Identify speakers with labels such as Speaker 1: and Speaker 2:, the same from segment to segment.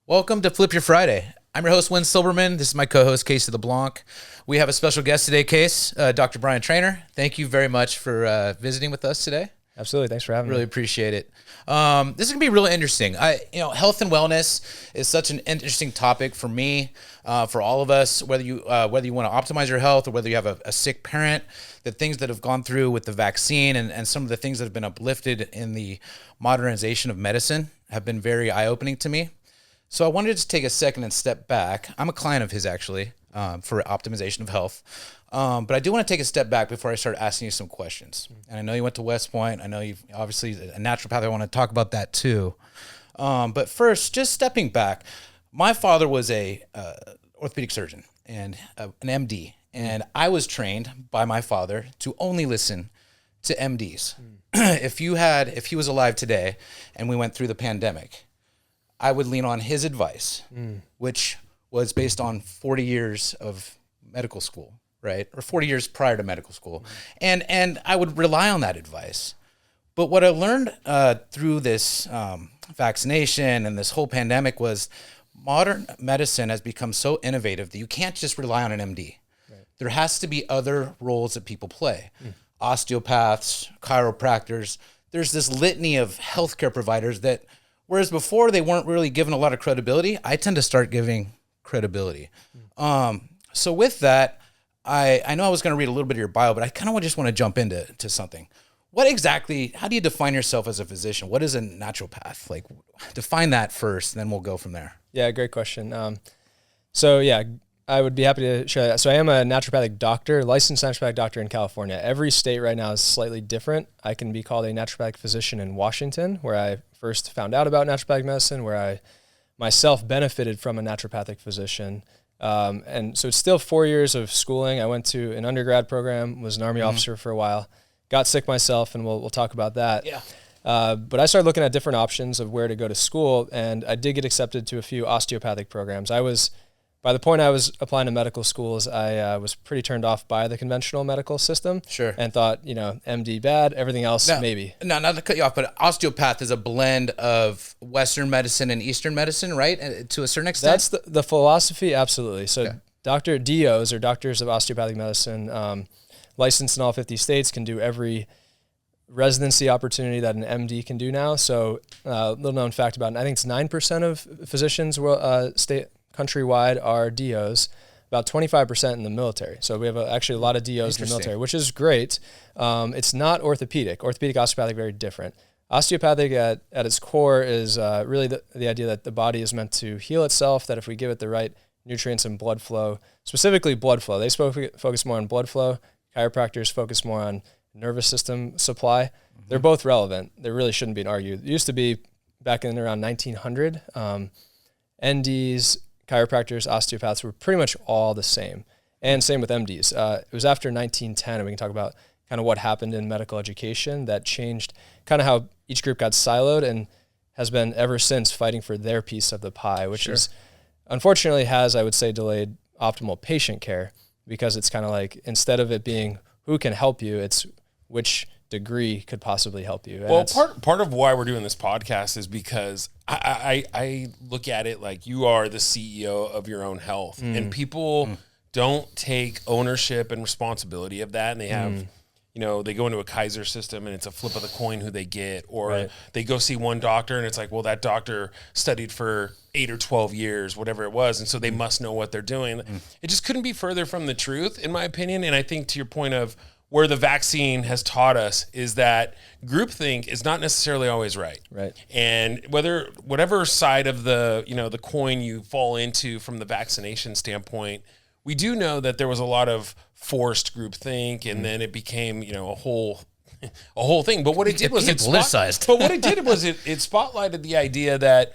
Speaker 1: Welcome to Flip Your Friday. I'm your host, Wynn Silberman. This is my co-host, Casey LeBlanc. We have a special guest today, Case, Dr. Brian Trainor. Thank you very much for visiting with us today.
Speaker 2: Absolutely. Thanks for having me.
Speaker 1: Really appreciate it. This is going to be really interesting. Health and wellness is such an interesting topic for me, for all of us, whether you want to optimize your health or whether you have a sick parent, the things that have gone through with the vaccine and some of the things that have been uplifted in the modernization of medicine have been very eye-opening to me. So I wanted to take a second and step back. I'm a client of his, actually, for optimization of health. But I do want to take a step back before I start asking you some questions. And I know you went to West Point. I know you've obviously a naturopath. I want to talk about that too. But first, just stepping back, my father was a orthopedic surgeon and an MD. And I was trained by my father to only listen to MDs. If he was alive today and we went through the pandemic, I would lean on his advice, which was based on 40 years of medical school, right? Or 40 years prior to medical school. And I would rely on that advice. But what I learned through this vaccination and this whole pandemic was modern medicine has become so innovative that you can't just rely on an MD. Right. There has to be other roles that people play. Osteopaths, chiropractors. There's this litany of healthcare providers that, whereas before they weren't really given a lot of credibility, I tend to start giving credibility. So with that, I know I was going to read a little bit of your bio, but I kind of just want to jump into something. How do you define yourself as a physician? What is a naturopath? Like, define that first, and then we'll go from there.
Speaker 2: Yeah, great question. I would be happy to share that. So I am a naturopathic doctor, licensed naturopathic doctor in California. Every state right now is slightly different. I can be called a naturopathic physician in Washington, where I first found out about naturopathic medicine, where I myself benefited from a naturopathic physician. And so it's still 4 years of schooling. I went to an undergrad program, was an Army officer for a while, got sick myself, and we'll talk about that.
Speaker 1: Yeah.
Speaker 2: But I started looking at different options of where to go to school, and I did get accepted to a few osteopathic programs. By the point I was applying to medical schools, I was pretty turned off by the conventional medical system.
Speaker 1: Sure.
Speaker 2: And thought, MD bad, everything else maybe.
Speaker 1: No, not to cut you off, but osteopath is a blend of Western medicine and Eastern medicine, right? To a certain extent?
Speaker 2: That's the philosophy, absolutely. So Dr. DOs, or doctors of osteopathic medicine, licensed in all 50 states, can do every residency opportunity that an MD can do now. So little known fact about it, I think it's 9% of physicians countrywide are DOs, about 25% in the military. So we have actually a lot of DOs in the military, which is great. It's not orthopedic. Orthopedic, osteopathic, very different. Osteopathic at its core is really the idea that the body is meant to heal itself, that if we give it the right nutrients and blood flow, specifically blood flow, they focus more on blood flow. Chiropractors focus more on nervous system supply. They're both relevant. There really shouldn't be an argument. It used to be back in around 1900, NDs, chiropractors, osteopaths were pretty much all the same. And same with MDs. It was after 1910, and we can talk about kind of what happened in medical education that changed kind of how each group got siloed and has been ever since fighting for their piece of the pie, which is unfortunately has, I would say, delayed optimal patient care, because it's kind of like, instead of it being who can help you, it's which degree could possibly help you. And
Speaker 3: well, part of why we're doing this podcast is because I look at it like you are the CEO of your own health, and people don't take ownership and responsibility of that, and they have they go into a Kaiser system and it's a flip of the coin who they get, or they go see one doctor and it's like, well, that doctor studied for 8 or 12 years, whatever it was, and so they must know what they're doing. It just couldn't be further from the truth, in my opinion. And I think, to your point of where the vaccine has taught us, is that groupthink is not necessarily always right.
Speaker 2: Right.
Speaker 3: And whatever side of the coin you fall into from the vaccination standpoint, we do know that there was a lot of forced groupthink, and then it became, a whole thing. But what it did was it spotlighted the idea that,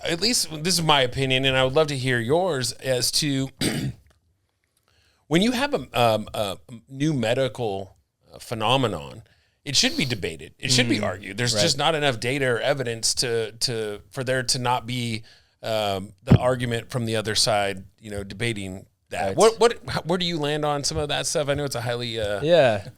Speaker 3: at least this is my opinion, and I would love to hear yours, as to when you have a new medical phenomenon, it should be debated. It should be argued. There's just not enough data or evidence for there to not be the argument from the other side, debating that. Right. Where do you land on some of that stuff? I know it's a highly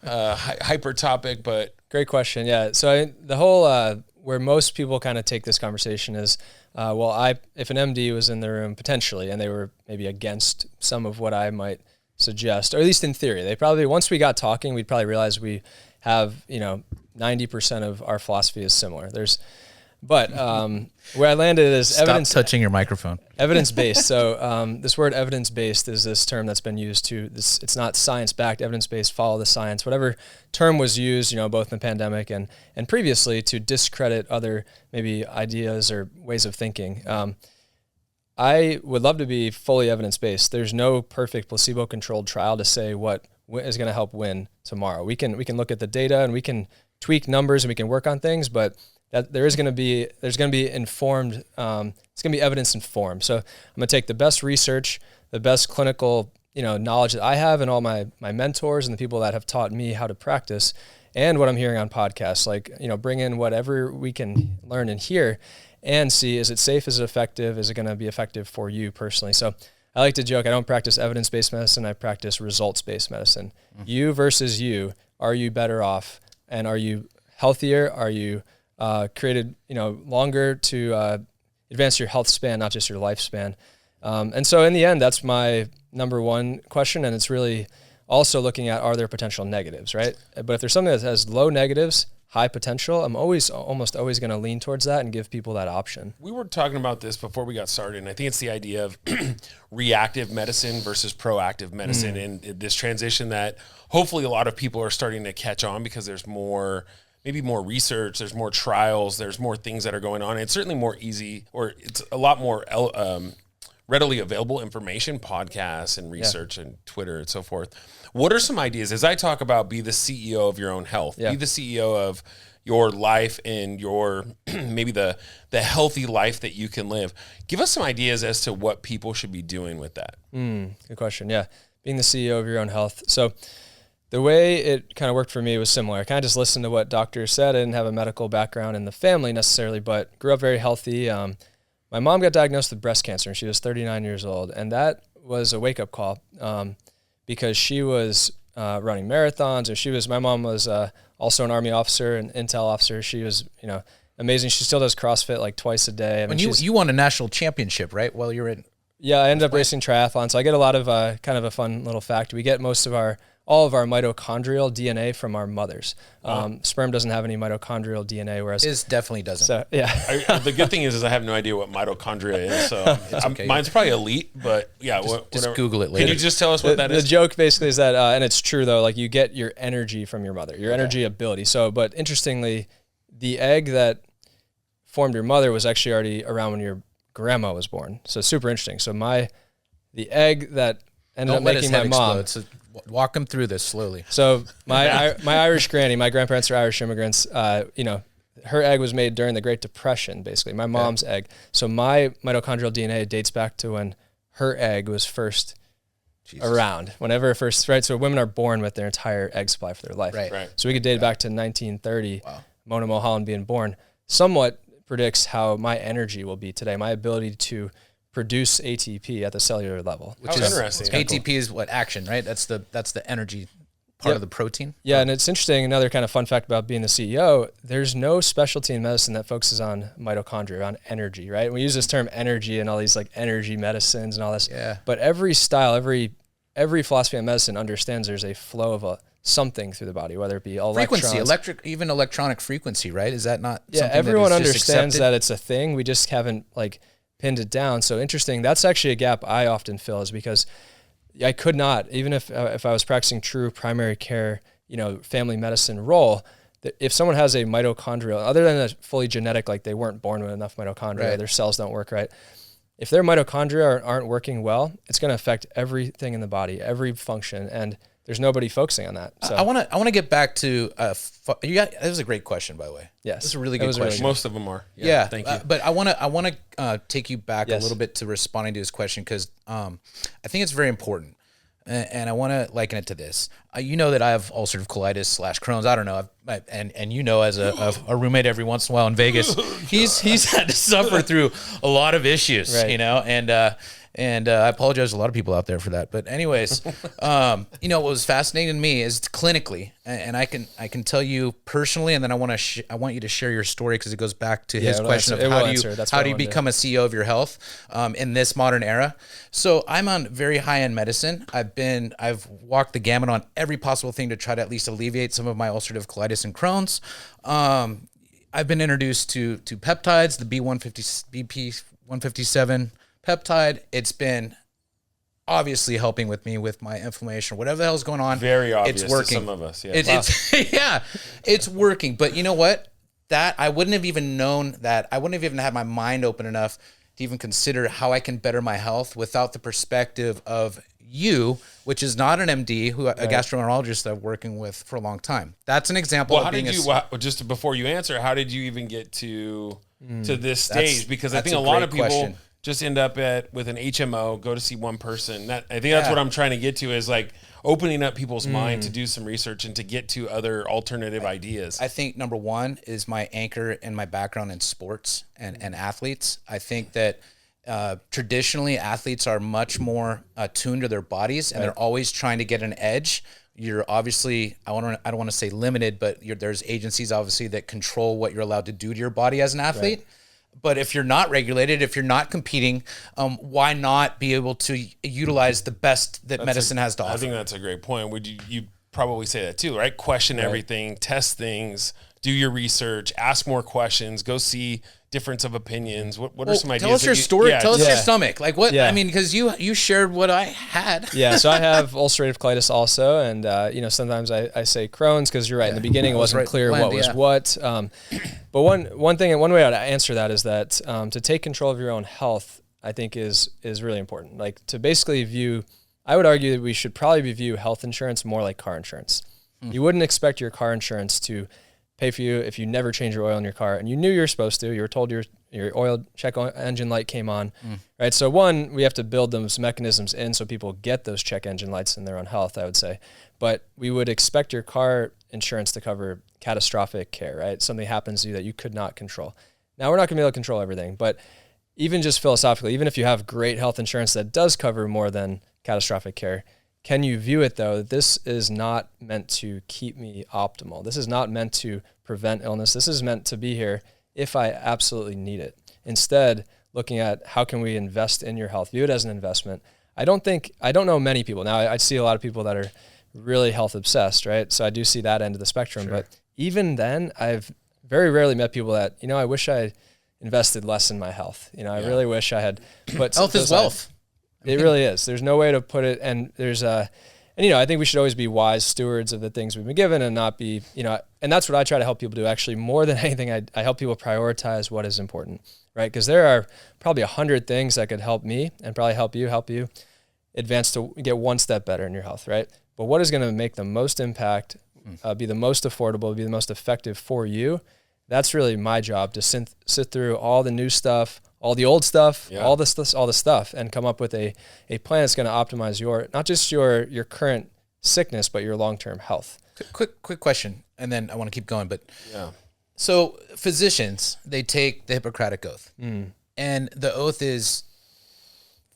Speaker 3: hyper topic, but
Speaker 2: great question. Yeah. So the whole where most people kind of take this conversation is, if an MD was in the room potentially, and they were maybe against some of what I might suggest, or at least in theory, they probably, once we got talking, we'd probably realize we have, 90% of our philosophy is similar. But where I landed is
Speaker 1: Stop touching your microphone.
Speaker 2: Evidence-based. So this word evidence-based is this term that's been used to this. It's not science-backed. Evidence-based, follow the science. Whatever term was used, both in the pandemic and previously to discredit other maybe ideas or ways of thinking. I would love to be fully evidence-based. There's no perfect placebo-controlled trial to say what is going to help win tomorrow. We can look at the data and we can tweak numbers and we can work on things, but that there's going to be informed. It's going to be evidence informed. So I'm going to take the best research, the best clinical knowledge that I have, and all my mentors and the people that have taught me how to practice, and what I'm hearing on podcasts. Like bring in whatever we can learn and hear, and see, is it safe? Is it effective? Is it going to be effective for you personally? So I like to joke, I don't practice evidence-based medicine. I practice results-based medicine. Mm-hmm. You versus you. Are you better off? And are you healthier? Are you created, longer to advance your health span, not just your lifespan? And so in the end, that's my number one question. And it's really also looking at, are there potential negatives, right? But if there's something that has low negatives, high potential, I'm almost always going to lean towards that and give people that option.
Speaker 3: We were talking about this before we got started, and I think it's the idea of reactive medicine versus proactive medicine, and this transition that hopefully a lot of people are starting to catch on because there's maybe more research, there's more trials, there's more things that are going on. It's certainly more easy, or it's a lot more readily available information, podcasts and research and Twitter and so forth. What are some ideas, as I talk about be the CEO of your own health, be the CEO of your life and your maybe the healthy life that you can live? Give us some ideas as to what people should be doing with that.
Speaker 2: Good question. Yeah. Being the CEO of your own health. So the way it kind of worked for me was similar. I kind of just listened to what doctors said. I didn't have a medical background in the family necessarily, but grew up very healthy. My mom got diagnosed with breast cancer and she was 39 years old. And that was a wake-up call because she was running marathons. And my mom was also an Army officer, an intel officer. She was, amazing. She still does CrossFit like twice a day. I mean,
Speaker 1: you won a national championship, right? While you were in.
Speaker 2: Yeah, I ended up racing triathlon. So I get a lot of kind of a fun little fact. We get all of our mitochondrial DNA from our mothers. Sperm doesn't have any mitochondrial DNA, whereas
Speaker 1: his definitely doesn't.
Speaker 2: So, yeah.
Speaker 3: The good thing is I have no idea what mitochondria is, so okay. Mine's probably elite, but yeah.
Speaker 1: Just Google it later.
Speaker 3: Can you just tell us what that is?
Speaker 2: The joke basically is that, and it's true though, like you get your energy from your mother, your energy ability. So, but interestingly, the egg that formed your mother was actually already around when your grandma was born. So super interesting. So the egg that ended up making my mom.
Speaker 1: So walk them through this slowly.
Speaker 2: So my Irish granny, my grandparents are Irish immigrants. Her egg was made during the Great Depression, basically. My mom's egg. So my mitochondrial DNA dates back to when her egg was first around. Whenever it first, right? So women are born with their entire egg supply for their life.
Speaker 1: Right.
Speaker 2: So we could date back to 1930. Wow. Mona Mulholland being born. Somewhat predicts how my energy will be today. My ability to produce ATP at the cellular level,
Speaker 3: which is interesting.
Speaker 1: ATP is what action, right? That's the energy part of the protein.
Speaker 2: Yeah, and it's interesting. Another kind of fun fact about being the CEO: there's no specialty in medicine that focuses on mitochondria, on energy. Right? We use this term energy and all these like energy medicines and all this. Yeah. But every style, every philosophy of medicine understands there's a flow of something through the body, whether it be
Speaker 1: frequency, even electronic frequency. Right? Is that not?
Speaker 2: Yeah, everyone understands that it's a thing. We just haven't pinned it down. So interesting. That's actually a gap I often fill, is because I could not, even if I was practicing true primary care, family medicine role, if someone has a mitochondrial, other than a fully genetic, like they weren't born with enough mitochondria, their cells don't work right. If their mitochondria aren't working well, it's going to affect everything in the body, every function. And there's nobody focusing on that. So
Speaker 1: I want to get back to that was a great question, by the way.
Speaker 2: Yes,
Speaker 1: this is a really good question.
Speaker 3: Most of them are.
Speaker 1: Yeah,
Speaker 3: thank you.
Speaker 1: But I want to take you back a little bit to responding to this question, because I think it's very important, and I want to liken it to this. You know that I have ulcerative colitis / Crohn's. I don't know, and as a roommate every once in a while in Vegas, he's had to suffer through a lot of issues,
Speaker 2: right.
Speaker 1: And I apologize to a lot of people out there for that. But anyways, what was fascinating to me is clinically, and I can tell you personally, and then I want you to share your story because it goes back to his question of how do you become a CEO of your health in this modern era. So I'm on very high-end medicine. I've walked the gamut on every possible thing to try to at least alleviate some of my ulcerative colitis and Crohn's. I've been introduced to peptides, the BP157 peptide. It's been obviously helping with me with my inflammation, whatever the hell's going on.
Speaker 3: Very obvious
Speaker 1: it's working.
Speaker 3: to some of us. Yeah.
Speaker 1: It's working. But you know what? That I wouldn't have even known that. I wouldn't have even had my mind open enough to even consider how I can better my health without the perspective of you, which is not an MD, a gastroenterologist that I'm working with for a long time. That's an example of being
Speaker 3: just before you answer, how did you even get to this stage? Because I think a lot of people just end up with an HMO, go to see one person. I think that's what I'm trying to get to is like opening up people's mind to do some research and to get to other alternative ideas.
Speaker 1: I think number one is my anchor and my background in sports and athletes. I think that traditionally athletes are much more attuned to their bodies and they're always trying to get an edge. You're obviously, I don't want to say limited, but there's agencies obviously that control what you're allowed to do to your body as an athlete. Right. But if you're not regulated, if you're not competing, why not be able to utilize the best that medicine has to offer?
Speaker 3: I think that's a great point. Would you probably say that too, right? Question everything, test things, do your research, ask more questions, go see difference of opinions. What are some ideas?
Speaker 1: Tell us your story. Tell us your stomach. Like what? Yeah. I mean, because you shared what I had.
Speaker 2: Yeah. So I have ulcerative colitis also, and sometimes I say Crohn's because you're right. In the beginning, it wasn't clear what was what. But one thing, and one way to answer that is that to take control of your own health, I think is really important. Like to basically view, I would argue that we should probably view health insurance more like car insurance. You wouldn't expect your car insurance to pay for you if you never change your oil in your car, and you knew you were supposed to. You were told your oil check engine light came on, right? So one, we have to build those mechanisms in so people get those check engine lights in their own health, I would say. But we would expect your car insurance to cover catastrophic care, right? Something happens to you that you could not control. Now, we're not going to be able to control everything, but even just philosophically, even if you have great health insurance that does cover more than catastrophic care, can you view it though? This is not meant to keep me optimal. This is not meant to prevent illness. This is meant to be here if I absolutely need it. Instead, looking at how can we invest in your health, view it as an investment. I don't know many people. Now I see a lot of people that are really health obsessed, right? So I do see that end of the spectrum, but even then I've very rarely met people that, I wish I invested less in my health. I really wish I had put
Speaker 1: health is wealth.
Speaker 2: It really is. There's no way to put it. And there's I think we should always be wise stewards of the things we've been given and not be, and that's what I try to help people do. Actually, more than anything, I help people prioritize what is important, right? Because there are probably 100 things that could help me and probably help you advance to get one step better in your health, right? But what is going to make the most impact, be the most affordable, be the most effective for you? That's really my job, to sit through all the new stuff, all the old stuff, all the stuff, and come up with a plan that's going to optimize not just your current sickness, but your long-term health.
Speaker 1: Quick question, and then I want to keep going. But so physicians, they take the Hippocratic Oath, and the oath is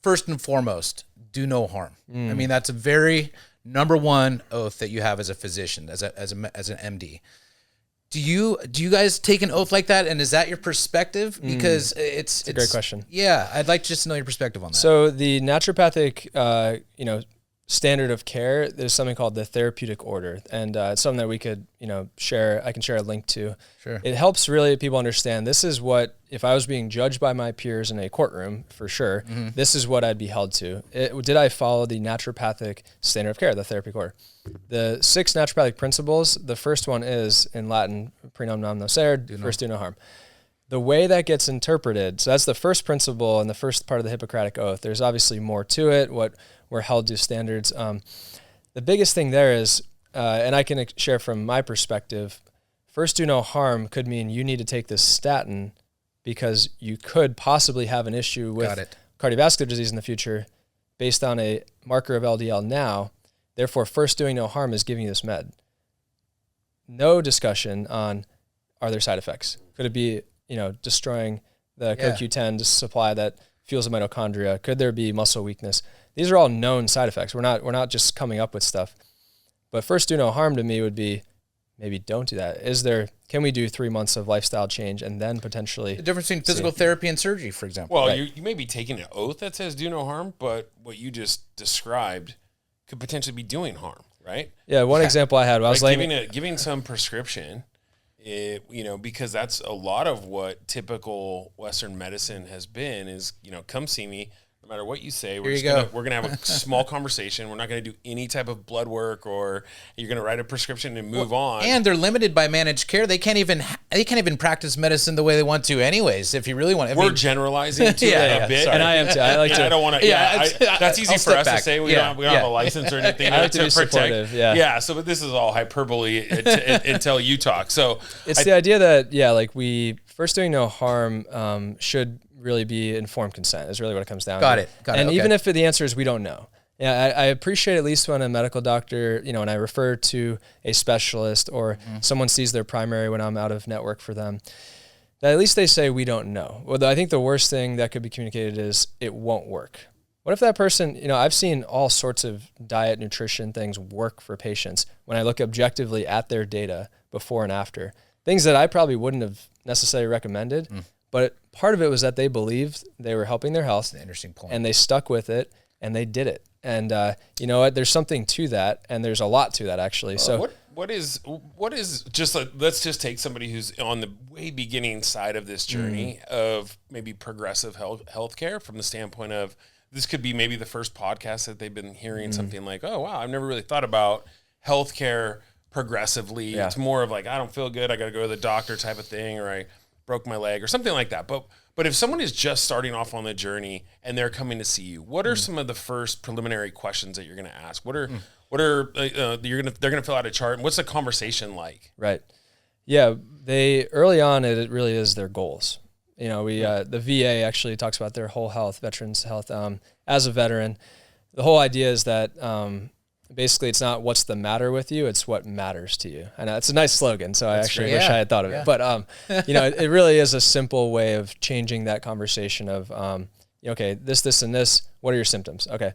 Speaker 1: first and foremost, do no harm. I mean, that's a very number one oath that you have as a physician, as an MD. Do you guys take an oath like that, and is that your perspective? Because it's
Speaker 2: a great question.
Speaker 1: Yeah, I'd like just to know your perspective on that.
Speaker 2: So the naturopathic, standard of care, there's something called the therapeutic order, and it's something that we could, share. I can share a link to.
Speaker 1: Sure.
Speaker 2: It helps really people understand this is what, if I was being judged by my peers in a courtroom, for sure, this is what I'd be held to. Did I follow the naturopathic standard of care, the therapeutic order? The 6 naturopathic principles, the first one is in Latin, "Primum non nocere," first do no harm. The way that gets interpreted, so that's the first principle and the first part of the Hippocratic Oath. There's obviously more to it, what we're held to standards. The biggest thing there is, and I can share from my perspective, first do no harm could mean you need to take this statin because you could possibly have an issue with cardiovascular disease in the future based on a marker of LDL now. Therefore, first doing no harm is giving you this med. No discussion on, are there side effects? Could it be, destroying the CoQ10 supply that fuels the mitochondria? Could there be muscle weakness? These are all known side effects. We're not just coming up with stuff. But first do no harm to me would be maybe don't do that. Can we do 3 months of lifestyle change and then potentially...
Speaker 1: The difference between physical therapy and surgery, for example.
Speaker 3: Well, you may be taking an oath that says do no harm, but what you just described could potentially be doing harm, right?
Speaker 2: Yeah, one example I had, I was
Speaker 3: giving some prescription, because that's a lot of what typical Western medicine has been is, come see me. No matter what you say, we're going to have a small conversation. We're not going to do any type of blood work, or you're going to write a prescription and move on.
Speaker 1: And they're limited by managed care. They can't even practice medicine the way they want to, anyways. If you really want,
Speaker 3: we're generalizing to a bit,
Speaker 2: and I am too. I like to.
Speaker 3: I don't want to. That's easy for us to say. We don't have a license or anything.
Speaker 2: I like to be supportive.
Speaker 3: So but this is all hyperbole until you talk. So
Speaker 2: it's the idea that we first doing no harm should really be informed consent is really what it comes down to.
Speaker 1: Got it.
Speaker 2: And even if the answer is we don't know. Yeah, I appreciate at least when a medical doctor, when I refer to a specialist or someone sees their primary when I'm out of network for them, that at least they say we don't know. Well, I think the worst thing that could be communicated is it won't work. What if that person, I've seen all sorts of diet, nutrition things work for patients when I look objectively at their data before and after. Things that I probably wouldn't have necessarily recommended. But part of it was that they believed they were helping their health.
Speaker 1: That's an interesting point.
Speaker 2: And they stuck with it, and they did it. And you know what? There's something to that, and there's a lot to that, actually. So
Speaker 3: what is just let's just take somebody who's on the way beginning side of this journey of maybe progressive healthcare from the standpoint of this could be maybe the first podcast that they've been hearing something like, oh, wow, I've never really thought about healthcare progressively. Yeah. It's more of like, I don't feel good, I got to go to the doctor type of thing, or I broke my leg or something like that. But if someone is just starting off on the journey and they're coming to see you, what are some of the first preliminary questions that you're going to ask? They're going to fill out a chart, and what's the conversation like?
Speaker 2: Right. Yeah. Early on, it really is their goals. The VA actually talks about their whole health, veterans health. As a veteran, the whole idea is that, basically, it's not what's the matter with you, it's what matters to you. I know it's a nice slogan, so I actually wish I had thought of it. But, it really is a simple way of changing that conversation of, okay, this, and this, what are your symptoms? Okay,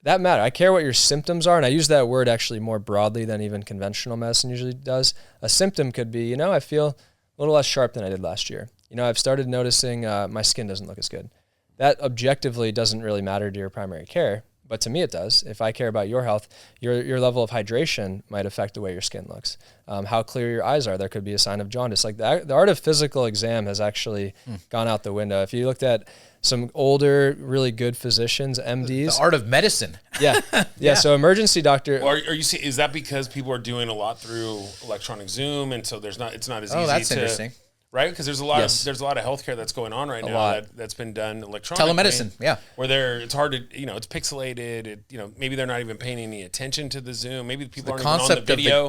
Speaker 2: that matter. I care what your symptoms are, and I use that word actually more broadly than even conventional medicine usually does. A symptom could be, I feel a little less sharp than I did last year. I've started noticing my skin doesn't look as good. That objectively doesn't really matter to your primary care. But to me, it does. If I care about your health, your level of hydration might affect the way your skin looks. How clear your eyes are, there could be a sign of jaundice. Like the art of physical exam has actually gone out the window. If you looked at some older, really good physicians, MDs,
Speaker 1: the art of medicine.
Speaker 2: Yeah. So emergency doctor.
Speaker 3: Or are you saying, is that because people are doing a lot through electronic Zoom, and so it's not as easy?
Speaker 1: Oh, that's interesting.
Speaker 3: Right, because there's a lot of healthcare that's going on right now that's been done electronically.
Speaker 1: Telemedicine,
Speaker 3: where it's hard to it's pixelated. Maybe they're not even paying any attention to the Zoom. Maybe people aren't even on the video.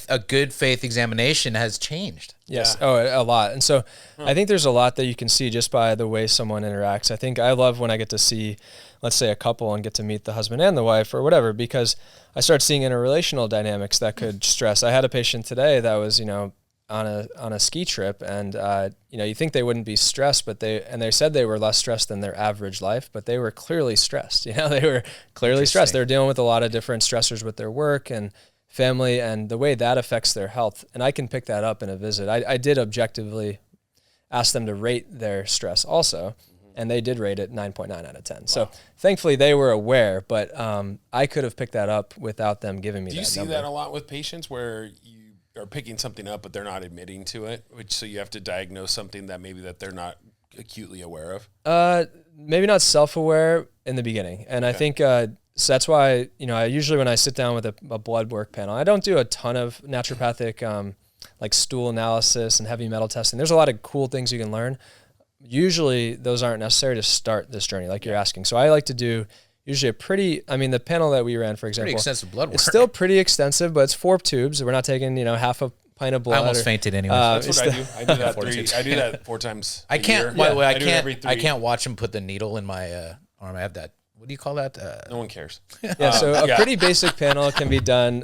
Speaker 1: A good faith examination has changed.
Speaker 2: Yes, a lot. And so I think there's a lot that you can see just by the way someone interacts. I think I love when I get to see, let's say, a couple and get to meet the husband and the wife or whatever, because I start seeing interrelational dynamics that could stress. I had a patient today that was on a ski trip, and you think they wouldn't be stressed, but they said they were less stressed than their average life, but they were clearly stressed. They were clearly stressed. They were dealing with a lot of different stressors with their work and family, and the way that affects their health. And I can pick that up in a visit. I did objectively ask them to rate their stress also, and they did rate it 9.9 out of 10. Wow. So thankfully they were aware, but I could have picked that up without them giving me that number.
Speaker 3: Do you see that a lot with patients where you are picking something up, but they're not admitting to it, so you have to diagnose something that maybe that they're not acutely aware of?
Speaker 2: Maybe not self-aware in the beginning. And I think so that's why, I usually when I sit down with a blood work panel, I don't do a ton of naturopathic like stool analysis and heavy metal testing. There's a lot of cool things you can learn. Usually those aren't necessary to start this journey like you're asking. So I like to do usually the panel that we ran, for example,
Speaker 1: pretty extensive blood work.
Speaker 2: It's still pretty extensive, but it's 4 tubes. We're not taking, half a pint of blood.
Speaker 1: I almost fainted anyway.
Speaker 3: That's what I do. I do that 4 times.
Speaker 1: I can't. By the way, I can't watch him put the needle in my arm. I have that. What do you call that?
Speaker 3: No one cares.
Speaker 2: So a pretty basic panel can be done.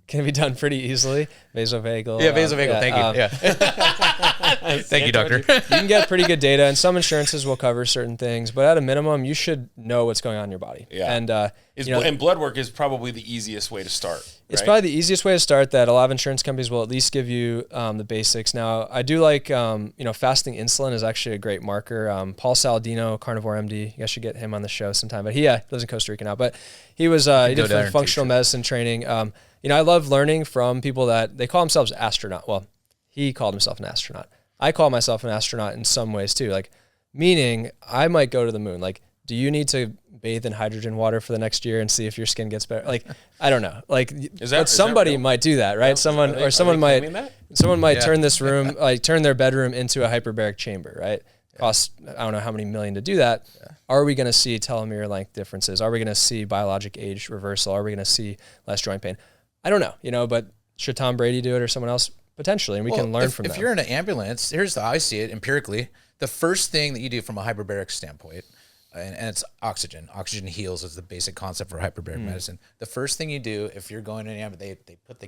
Speaker 2: Pretty easily. Vasovagal.
Speaker 1: Yeah, vasovagal. Thank you. Yeah. Thank you, doctor.
Speaker 2: You can get pretty good data, and some insurances will cover certain things, but at a minimum, you should know what's going on in your body.
Speaker 3: Yeah.
Speaker 2: And,
Speaker 3: and blood work is probably the easiest way to start.
Speaker 2: It's
Speaker 3: right?
Speaker 2: probably the easiest way to start that a lot of insurance companies will at least give you the basics. Now, I do like, fasting insulin is actually a great marker. Paul Saladino, Carnivore MD, you guys should get him on the show sometime. But he lives in Costa Rica now. But he was he did some functional medicine training. I love learning from people that they call themselves astronaut. Well, he called himself an astronaut. I call myself an astronaut in some ways too. Like, meaning I might go to the moon. Like, do you need to bathe in hydrogen water for the next year and see if your skin gets better? Like, I don't know. Like, somebody might do that, right? Someone might turn this room, turn their bedroom into a hyperbaric chamber, right? Costs, I don't know how many million to do that. Yeah. Are we going to see telomere length differences? Are we going to see biologic age reversal? Are we going to see less joint pain? I don't know, but should Tom Brady do it or someone else? Potentially, and we can learn from them.
Speaker 1: If you're in an ambulance, here's how I see it empirically. The first thing that you do from a hyperbaric standpoint, and it's oxygen. Oxygen heals is the basic concept for hyperbaric medicine. The first thing you do if you're going in an ambulance, they put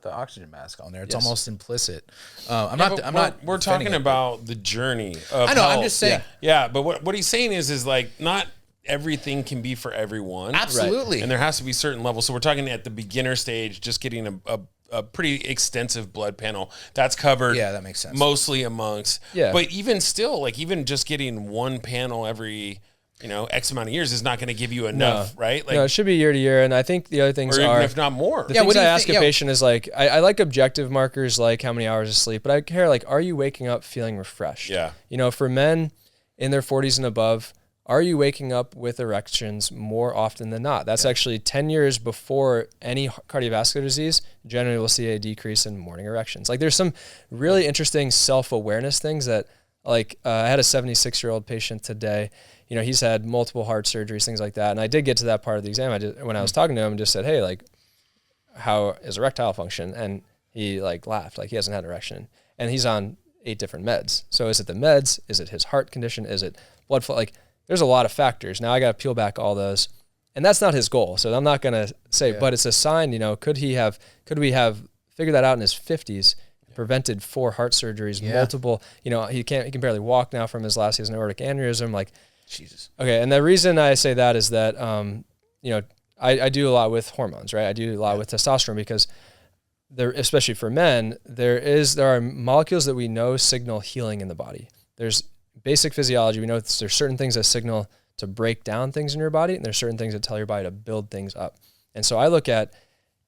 Speaker 1: the oxygen mask on there. It's almost implicit.
Speaker 3: We're talking about the journey of
Speaker 1: I know,
Speaker 3: health.
Speaker 1: I'm just saying.
Speaker 3: Yeah, but what he's saying is like not everything can be for everyone.
Speaker 1: Absolutely.
Speaker 3: Right. And there has to be certain levels. So we're talking at the beginner stage, just getting a pretty extensive blood panel that's covered.
Speaker 1: Yeah, that makes sense.
Speaker 3: Mostly amongst.
Speaker 2: Yeah.
Speaker 3: But even still, like even just getting one panel every, X amount of years is not going to give you enough, right? Like,
Speaker 2: no, it should be year to year. And I think the other things
Speaker 3: are, if not more.
Speaker 2: The things I ask a patient is like, I like objective markers like how many hours of sleep, but I care like, are you waking up feeling refreshed?
Speaker 3: Yeah.
Speaker 2: For men in their 40s and above, are you waking up with erections more often than not? That's actually 10 years before any cardiovascular disease. Generally, we'll see a decrease in morning erections. Like, there's some really interesting self-awareness things that, like, I had a 76-year-old patient today. He's had multiple heart surgeries, things like that. And I did get to that part of the exam. When I was talking to him, I just said, hey, like, how is erectile function? And he, like, laughed. Like, he hasn't had an erection. And he's on 8 different meds. So is it the meds? Is it his heart condition? Is it blood flow? Like, there's a lot of factors. Now I got to peel back all those, and that's not his goal. So I'm not going to say, but it's a sign, could we have figured that out in his 50s, prevented 4 heart surgeries, multiple, he can barely walk now from his last, he has an aortic aneurysm. Like,
Speaker 1: Jesus.
Speaker 2: Okay. And the reason I say that is that, I do a lot with hormones, right? I do a lot with testosterone because especially for men, there are molecules that we know signal healing in the body. There's basic physiology. We know there's certain things that signal to break down things in your body, and there's certain things that tell your body to build things up. And so I look at,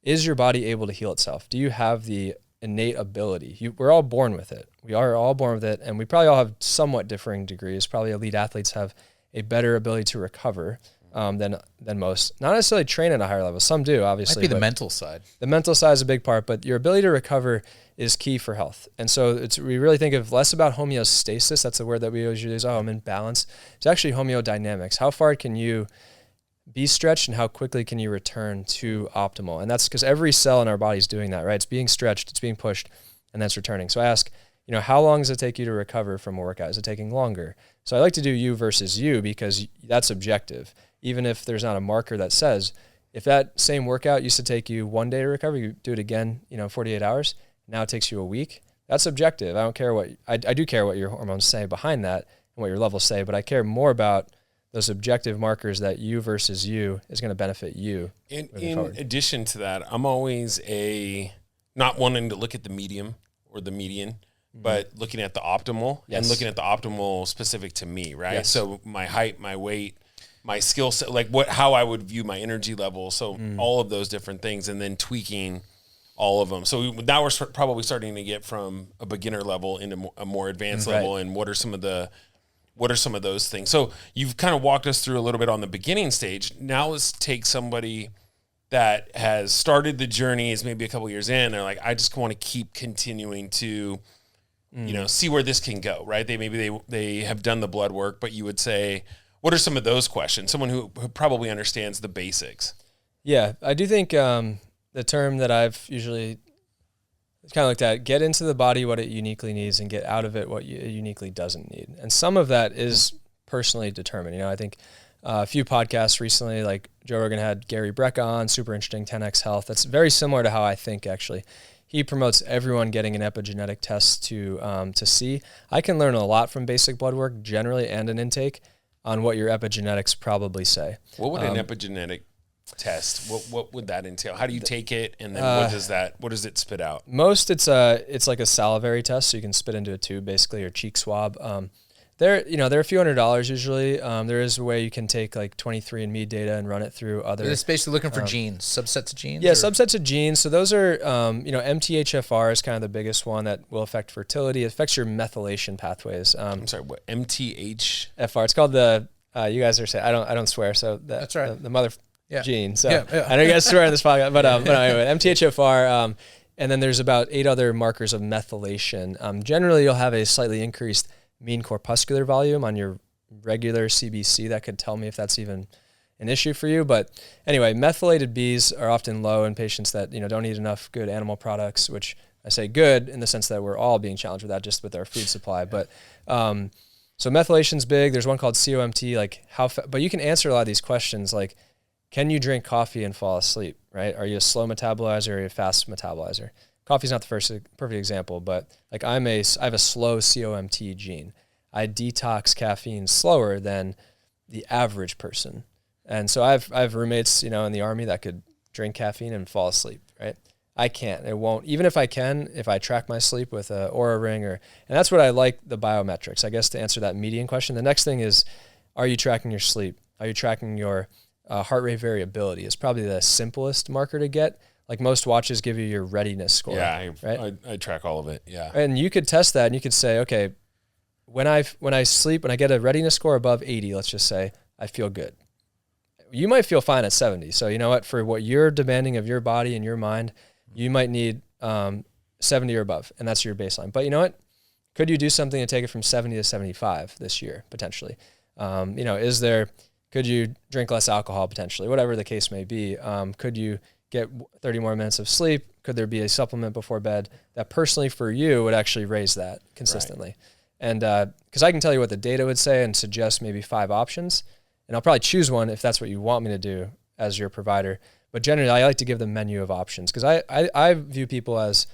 Speaker 2: is your body able to heal itself? Do you have the innate ability? We're all born with it. We are all born with it, and we probably all have somewhat differing degrees. Probably elite athletes have a better ability to recover than most. Not necessarily train at a higher level. Some do, obviously.
Speaker 1: Might be the mental side.
Speaker 2: The mental side is a big part, but your ability to recover is key for health. And so we really think of less about homeostasis. That's the word that we always use. Oh, I'm in balance. It's actually homeodynamics. How far can you be stretched and how quickly can you return to optimal? And that's because every cell in our body is doing that, right? It's being stretched, it's being pushed, and that's returning. So I ask, how long does it take you to recover from a workout? Is it taking longer? So I like to do you versus you because that's objective. Even if there's not a marker that says, if that same workout used to take you 1 day to recover, you do it again, 48 hours, now it takes you a week. That's objective. I don't care I do care what your hormones say behind that and what your levels say, but I care more about those objective markers that you versus you is going to benefit you.
Speaker 3: In addition to that, I'm always not wanting to look at the medium or the median, but looking at the optimal and looking at the optimal specific to me, right? Yes. So my height, my weight, my skill set, like how I would view my energy level. So all of those different things, and then tweaking all of them. So now we're probably starting to get from a beginner level into a more advanced level. And what are some of those things? So you've kind of walked us through a little bit on the beginning stage. Now let's take somebody that has started the journey, is maybe a couple years in. They're like, I just want to keep continuing to, see where this can go, right? They have done the blood work, but you would say, what are some of those questions? Someone who probably understands the basics.
Speaker 2: Yeah, I do think the term that I've usually kind of looked at, get into the body what it uniquely needs and get out of it what it uniquely doesn't need. And some of that is personally determined. I think a few podcasts recently, like Joe Rogan had Gary Breck on, super interesting, 10X Health. That's very similar to how I think, actually. he promotes everyone getting an epigenetic test to see. I can learn a lot from basic blood work generally and an intake on what your epigenetics probably say.
Speaker 3: What would an epigenetic test? What would that entail? How do you take it, and then what does it spit out?
Speaker 2: Most it's like a salivary test, so you can spit into a tube, basically, or cheek swab. They're a few $100s usually. There is a way you can take like 23andMe data and run it through other.
Speaker 1: It's basically looking for genes, subsets of genes.
Speaker 2: Yeah, subsets of genes. So those are, MTHFR is kind of the biggest one that will affect fertility. It affects your methylation pathways.
Speaker 3: I'm sorry, what MTH?
Speaker 2: FR. It's called the. You guys are saying I don't swear. So
Speaker 1: that's right.
Speaker 2: The mother gene. So
Speaker 1: yeah.
Speaker 2: I know you guys swear on this podcast, but anyway, MTHFR. And then there's about 8 other markers of methylation. Generally, you'll have a slightly increased mean corpuscular volume on your regular CBC. That could tell me if that's even an issue for you. But anyway, methylated Bs are often low in patients that don't eat enough good animal products, which I say good in the sense that we're all being challenged with that just with our food supply. But so methylation's big. There's one called COMT, like but you can answer a lot of these questions like, can you drink coffee and fall asleep, right? Are you a slow metabolizer or are you a fast metabolizer? Coffee's not the perfect example, but like I have a slow COMT gene. I detox caffeine slower than the average person. And so I have roommates, in the Army that could drink caffeine and fall asleep, right? I can't. It won't. Even if I can, if I track my sleep with a Oura ring and that's what I like, the biometrics. I guess to answer that median question, the next thing is, are you tracking your sleep? Are you tracking your heart rate variability? It's probably the simplest marker to get. Like most watches give you your readiness score.
Speaker 3: Yeah,
Speaker 2: right?
Speaker 3: I track all of it. Yeah.
Speaker 2: And you could test that and you could say, okay, when I sleep, when I get a readiness score above 80, let's just say, I feel good. You might feel fine at 70. So you know what? For what you're demanding of your body and your mind, you might need 70 or above, and that's your baseline. But you know what? Could you do something to take it from 70 to 75 this year, potentially? Could you drink less alcohol, potentially? Whatever the case may be. Could you get 30 more minutes of sleep? Could there be a supplement before bed that personally for you would actually raise that consistently? Right. And because I can tell you what the data would say and suggest maybe 5 options, and I'll probably choose one if that's what you want me to do as your provider. But generally, I like to give them a menu of options because I view people as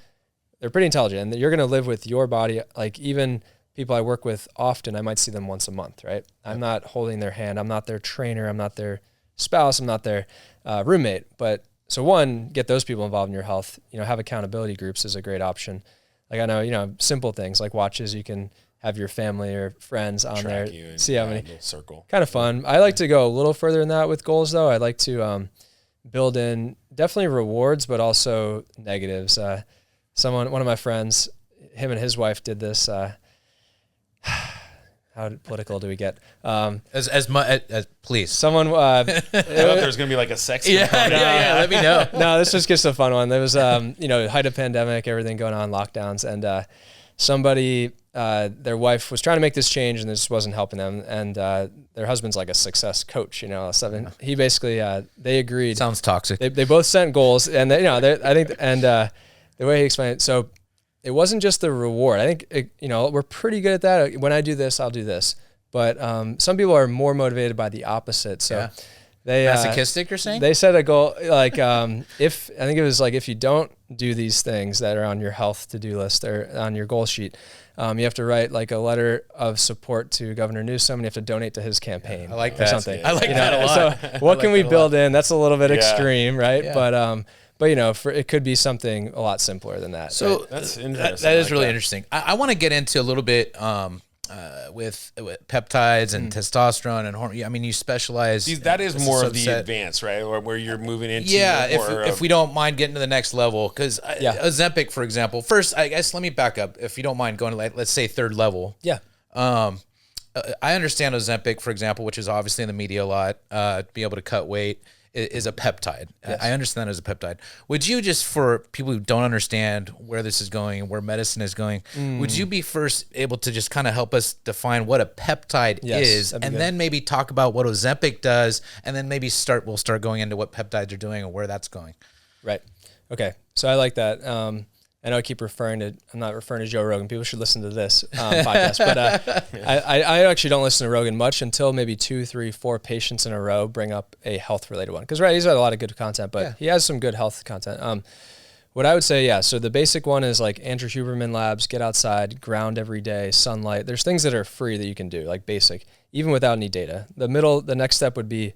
Speaker 2: they're pretty intelligent and you're going to live with your body. Like even people I work with often, I might see them once a month, right? Yep. I'm not holding their hand. I'm not their trainer. I'm not their spouse. I'm not their roommate. But so one, get those people involved in your health. Have accountability groups is a great option. Like I know, simple things like watches, you can have your family or friends on
Speaker 3: track
Speaker 2: there,
Speaker 3: you and
Speaker 2: see how many.
Speaker 3: Circle.
Speaker 2: Kind of fun. I like to go a little further than that with goals though. I like to build in definitely rewards, but also negatives. One of my friends, him and his wife did this. How political do we get?
Speaker 1: As please.
Speaker 2: Someone.
Speaker 3: I thought there was gonna be like a sex.
Speaker 1: Yeah. Let me know.
Speaker 2: No, this was just a fun one. There was, height of pandemic, everything going on, lockdowns, and somebody, their wife was trying to make this change, and this wasn't helping them. And their husband's like a success coach, so he basically, they agreed.
Speaker 1: Sounds toxic.
Speaker 2: They both sent goals, and the way he explained it, so. It wasn't just the reward. I think, we're pretty good at that. When I do this, I'll do this. But some people are more motivated by the opposite. So they
Speaker 1: masochistic, you're saying?
Speaker 2: They set a goal like if you don't do these things that are on your health to-do list or on your goal sheet, you have to write like a letter of support to Governor Newsom, and you have to donate to his campaign.
Speaker 1: I like that.
Speaker 2: Something.
Speaker 1: I like that a lot.
Speaker 2: So what can we build in? That's a little bit extreme, right? Yeah. But it could be something a lot simpler than that.
Speaker 1: So
Speaker 2: right?
Speaker 3: That's interesting.
Speaker 1: That is really interesting. I want to get into a little bit with peptides and testosterone and hormone. I mean, you specialize.
Speaker 3: That is more of the advanced, right? Or where you're moving into.
Speaker 1: Yeah, if we don't mind getting to the next level, because Ozempic, for example. First, I guess let me back up. If you don't mind going to let's say 3rd level.
Speaker 2: Yeah.
Speaker 1: I understand Ozempic, for example, which is obviously in the media a lot. Be able to cut weight. Is a peptide. Yes. I understand that as a peptide. Would you, just for people who don't understand where this is going and where medicine is going, would you be first able to just kind of help us define what a peptide is, and then maybe talk about what Ozempic does, and then maybe we'll start going into what peptides are doing and where that's going.
Speaker 2: Right. Okay. So I like that. I know I keep I'm not referring to Joe Rogan. People should listen to this podcast, but I actually don't listen to Rogan much until maybe 2, 3, 4 patients in a row bring up a health related one. Because he's got a lot of good content, but he has some good health content. What I would say, yeah. So the basic one is like Andrew Huberman Labs, get outside, ground every day, sunlight. There's things that are free that you can do, like basic, even without any data. The next step would be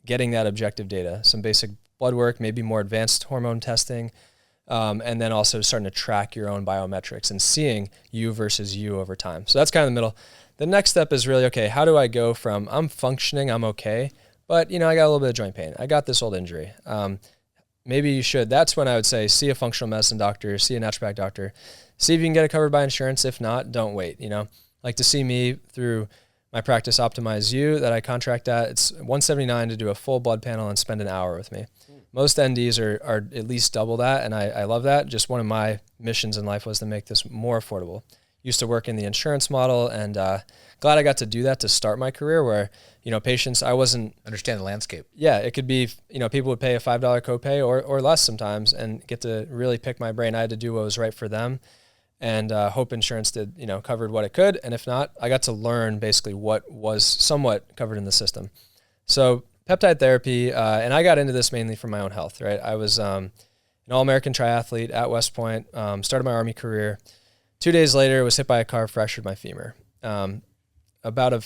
Speaker 2: getting that objective data, some basic blood work, maybe more advanced hormone testing, and then also starting to track your own biometrics and seeing you versus you over time. So that's kind of the middle. The next step is really, okay, how do I go from I'm functioning, I'm okay, but I got a little bit of joint pain. I got this old injury. Maybe you should. That's when I would say see a functional medicine doctor, see a naturopathic doctor, see if you can get it covered by insurance. If not, don't wait. Like to see me through my practice Optimize You that I contract at. It's $179 to do a full blood panel and spend an hour with me. Most NDs are at least double that, and I love that. Just one of my missions in life was to make this more affordable. Used to work in the insurance model, and glad I got to do that to start my career where, patients, I wasn't...
Speaker 1: Understand the landscape.
Speaker 2: Yeah, it could be, people would pay a $5 copay or less sometimes and get to really pick my brain. I had to do what was right for them, and hope insurance did, covered what it could. And if not, I got to learn basically what was somewhat covered in the system. So peptide therapy, and I got into this mainly for my own health, right? I was an All-American triathlete at West Point, started my Army career. 2 days later, was hit by a car, fractured my femur. About a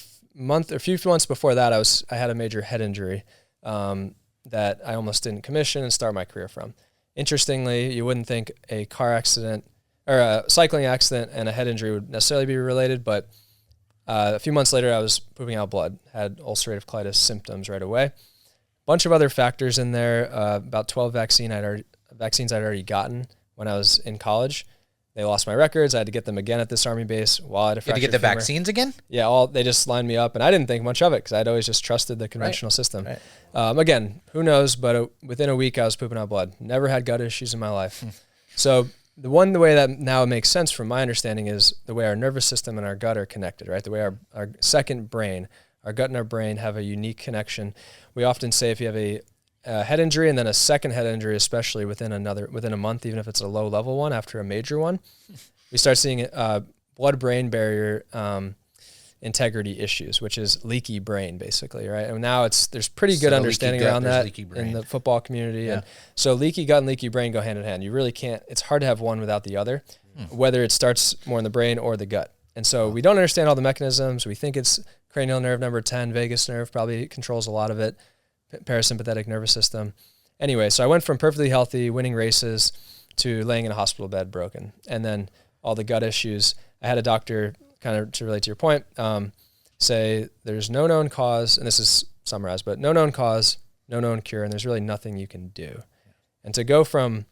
Speaker 2: few months before that, I had a major head injury that I almost didn't commission and start my career from. Interestingly, you wouldn't think a car accident or a cycling accident and a head injury would necessarily be related, but a few months later, I was pooping out blood, had ulcerative colitis symptoms right away. Bunch of other factors in there, about 12 vaccines I'd already gotten when I was in college. They lost my records. I had to get them again at this Army base while I had a fractured
Speaker 1: You had to get the
Speaker 2: femur.
Speaker 1: vaccines again?
Speaker 2: Yeah, they just lined me up, and I didn't think much of it because I'd always just trusted the conventional system.
Speaker 1: Right.
Speaker 2: Again, who knows, but within a week I was pooping out blood. Never had gut issues in my life. So the way that now makes sense from my understanding is the way our nervous system and our gut are connected, right? The way our second brain, our gut and our brain have a unique connection. We often say if you have a head injury and then a second head injury, especially within a month, even if it's a low level one after a major one, we start seeing blood-brain barrier integrity issues, which is leaky brain basically, right? And now there's pretty good understanding around that in the football community. Yeah. And so leaky gut and leaky brain go hand in hand. You really can't, it's hard to have one without the other, whether it starts more in the brain or the gut. And so we don't understand all the mechanisms. We think it's cranial nerve number 10, vagus nerve probably controls a lot of it. Parasympathetic nervous system. Anyway, so I went from perfectly healthy, winning races, to laying in a hospital bed broken. And then all the gut issues. I had a doctor, kind of to relate to your point, say there's no known cause, and this is summarized, but no known cause, no known cure, and there's really nothing you can do. And to go from,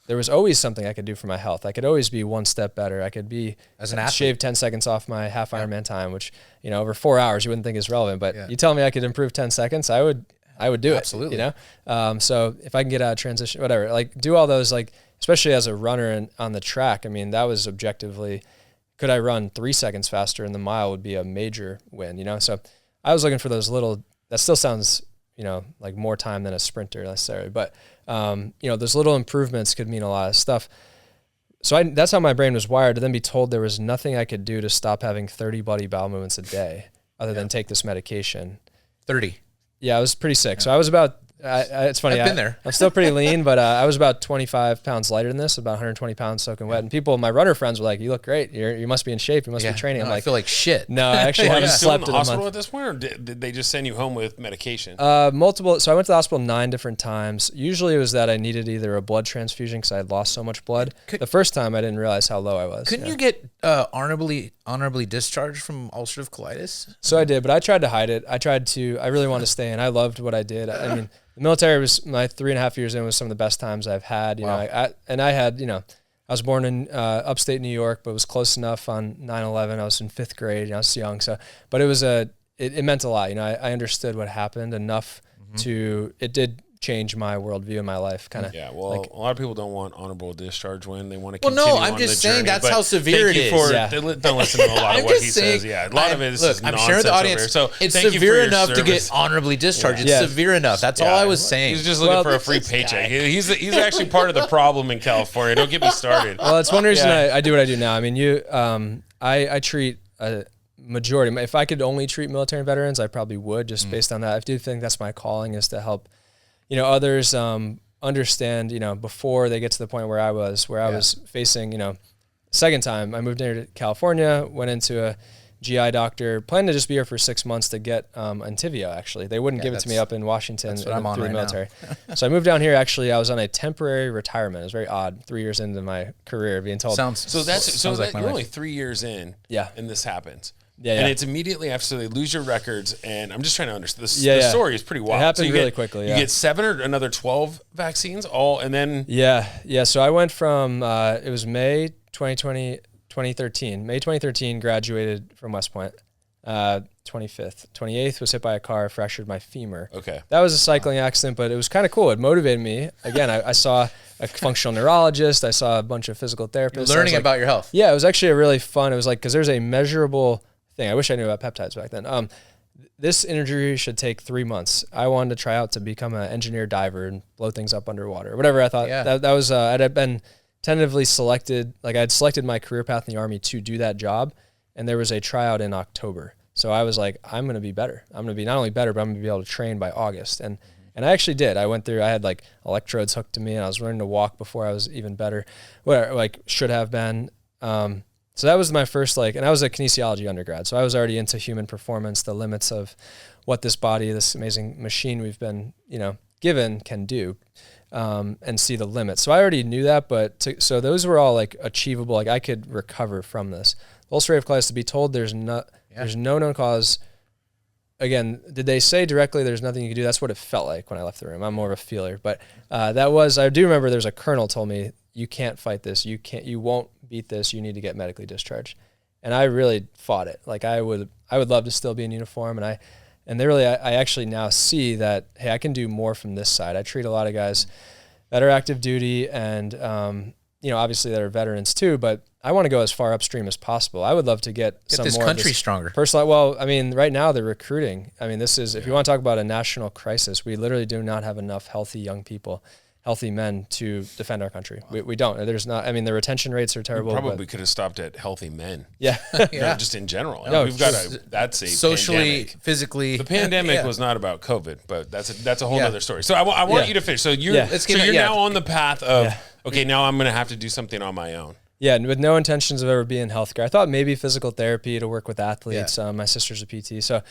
Speaker 2: there was always something I could do for my health. I could always be one step better. I could be,
Speaker 1: as an athlete,
Speaker 2: shave 10 seconds off my half Ironman time, which, over 4 hours you wouldn't think is relevant, but you tell me I could improve 10 seconds, I would do
Speaker 1: Absolutely.
Speaker 2: it, So if I can get out of transition, whatever, like do all those, like, especially as a runner and on the track, I mean, that was objectively, could I run 3 seconds faster in the mile would be a major win, So I was looking for those little, that still sounds, like more time than a sprinter necessarily, but, those little improvements could mean a lot of stuff. So that's how my brain was wired, to then be told there was nothing I could do to stop having 30 bloody bowel movements a day other than take this medication.
Speaker 1: 30.
Speaker 2: Yeah, I was pretty sick. So I was about, it's funny.
Speaker 1: I've been there.
Speaker 2: I'm still pretty lean, but I was about 25 pounds lighter than this, about 120 pounds soaking wet. And people, my runner friends were like, you look great. You must be in shape. You must be training. I'm like,
Speaker 1: I feel like shit.
Speaker 2: No, I actually haven't slept in a month.
Speaker 3: Are you still in the hospital at this point, or did they just send you home with medication?
Speaker 2: Multiple. So I went to the hospital 9 different times. Usually it was that I needed either a blood transfusion because I had lost so much blood. The first time I didn't realize how low I was.
Speaker 1: Couldn't you get honorably discharged from ulcerative colitis?
Speaker 2: So I did, but I tried to hide it. I really wanted to stay in. I loved what I did. I mean, the military was, my 3.5 years in was some of the best times I've had,
Speaker 1: Wow.
Speaker 2: I was born in upstate New York, but was close enough on 9/11. I was in 5th grade, I was young. So, but it meant a lot. I understood what happened enough it did change my worldview in my life, kind of.
Speaker 3: Yeah, well, a lot of people don't want honorable discharge when they want to
Speaker 1: Well,
Speaker 3: continue
Speaker 1: no, I'm
Speaker 3: on
Speaker 1: just
Speaker 3: the
Speaker 1: saying
Speaker 3: journey,
Speaker 1: that's
Speaker 3: but
Speaker 1: how severe
Speaker 3: thank
Speaker 1: it
Speaker 3: you for,
Speaker 1: is.
Speaker 2: Yeah.
Speaker 3: Don't listen to a lot of
Speaker 1: I'm
Speaker 3: what he
Speaker 1: just saying,
Speaker 3: says. Yeah, a lot of it is
Speaker 1: look, I'm
Speaker 3: nonsense
Speaker 1: sharing the
Speaker 3: over
Speaker 1: audience.
Speaker 3: here. So
Speaker 1: it's
Speaker 3: thank you for
Speaker 1: severe
Speaker 3: your
Speaker 1: enough to
Speaker 3: service.
Speaker 1: get honorably discharged.
Speaker 3: Yeah.
Speaker 1: It's severe enough. That's all I was saying.
Speaker 3: He's just looking for a free paycheck. He's actually part of the problem in California. Don't get me started.
Speaker 2: Well, it's one reason I do what I do now. I mean, I treat a majority. If I could only treat military veterans, I probably would, just based on that. I do think that's my calling, is to help, others understand, before they get to the point where I was facing, second time I moved here to California, went into a GI doctor, planned to just be here for 6 months to get Entyvio. Actually, they wouldn't give it to me up in Washington through the military. So I moved down here. Actually, I was on a temporary retirement. It was very odd. 3 years into my career, being told.
Speaker 3: You're only 3 years in.
Speaker 2: Yeah.
Speaker 3: And this happens.
Speaker 2: Yeah.
Speaker 3: And it's immediately after they lose your records. And I'm just trying to understand. The story is pretty wild.
Speaker 2: It happened really quickly.
Speaker 3: You get 7 or another 12 vaccines all, and then.
Speaker 2: Yeah. So I went from, it was May 2013. May 2013, graduated from West Point. 25th. 28th was hit by a car, fractured my femur.
Speaker 3: Okay.
Speaker 2: That was a cycling accident, but it was kind of cool. It motivated me. Again, I saw a functional neurologist. I saw a bunch of physical therapists.
Speaker 1: Learning about your health.
Speaker 2: Yeah, it was actually a really fun. It was like, because there's a measurable thing. I wish I knew about peptides back then. This injury should take 3 months. I wanted to try out to become an engineer diver and blow things up underwater. Whatever I thought. Yeah. That was, I'd been tentatively selected, like I'd selected my career path in the Army to do that job, and there was a tryout in October. So I was like, I'm going to be better. I'm going to be not only better, but I'm going to be able to train by August. And I actually did. I had like electrodes hooked to me, and I was learning to walk before I was even better, where like should have been. So that was my first, and I was a kinesiology undergrad. So I was already into human performance, the limits of what this body, this amazing machine we've been, given can do. And see the limits. So I already knew that, so those were all like achievable. Like I could recover from this. Ulcerative colitis, to be told there's no known cause. Again, did they say directly there's nothing you can do? That's what it felt like when I left the room. I'm more of a feeler, but I do remember there's a colonel told me, you can't fight this. You won't beat this. You need to get medically discharged. And I really fought it. Like I would love to still be in uniform. I actually now see that, hey, I can do more from this side. I treat a lot of guys that are active duty and, obviously that are veterans too, but I want to go as far upstream as possible. I would love to get some
Speaker 1: this
Speaker 2: more
Speaker 1: country stronger.
Speaker 2: Personal. Well, I mean, right now they're recruiting. I mean, if you want to talk about a national crisis, we literally do not have enough healthy young people, healthy men to defend our country. We don't. There's not. I mean, the retention rates are terrible.
Speaker 3: We probably could have stopped at healthy men.
Speaker 2: Yeah.
Speaker 3: Just in general.
Speaker 2: No,
Speaker 3: that's a
Speaker 1: socially,
Speaker 3: pandemic.
Speaker 1: Physically.
Speaker 3: The pandemic was not about COVID, but that's a whole other story. So I want you to finish. So you're now on the path of, okay, now I'm going to have to do something on my own.
Speaker 2: Yeah, and with no intentions of ever being in healthcare. I thought maybe physical therapy to work with athletes. My sister's a PT. So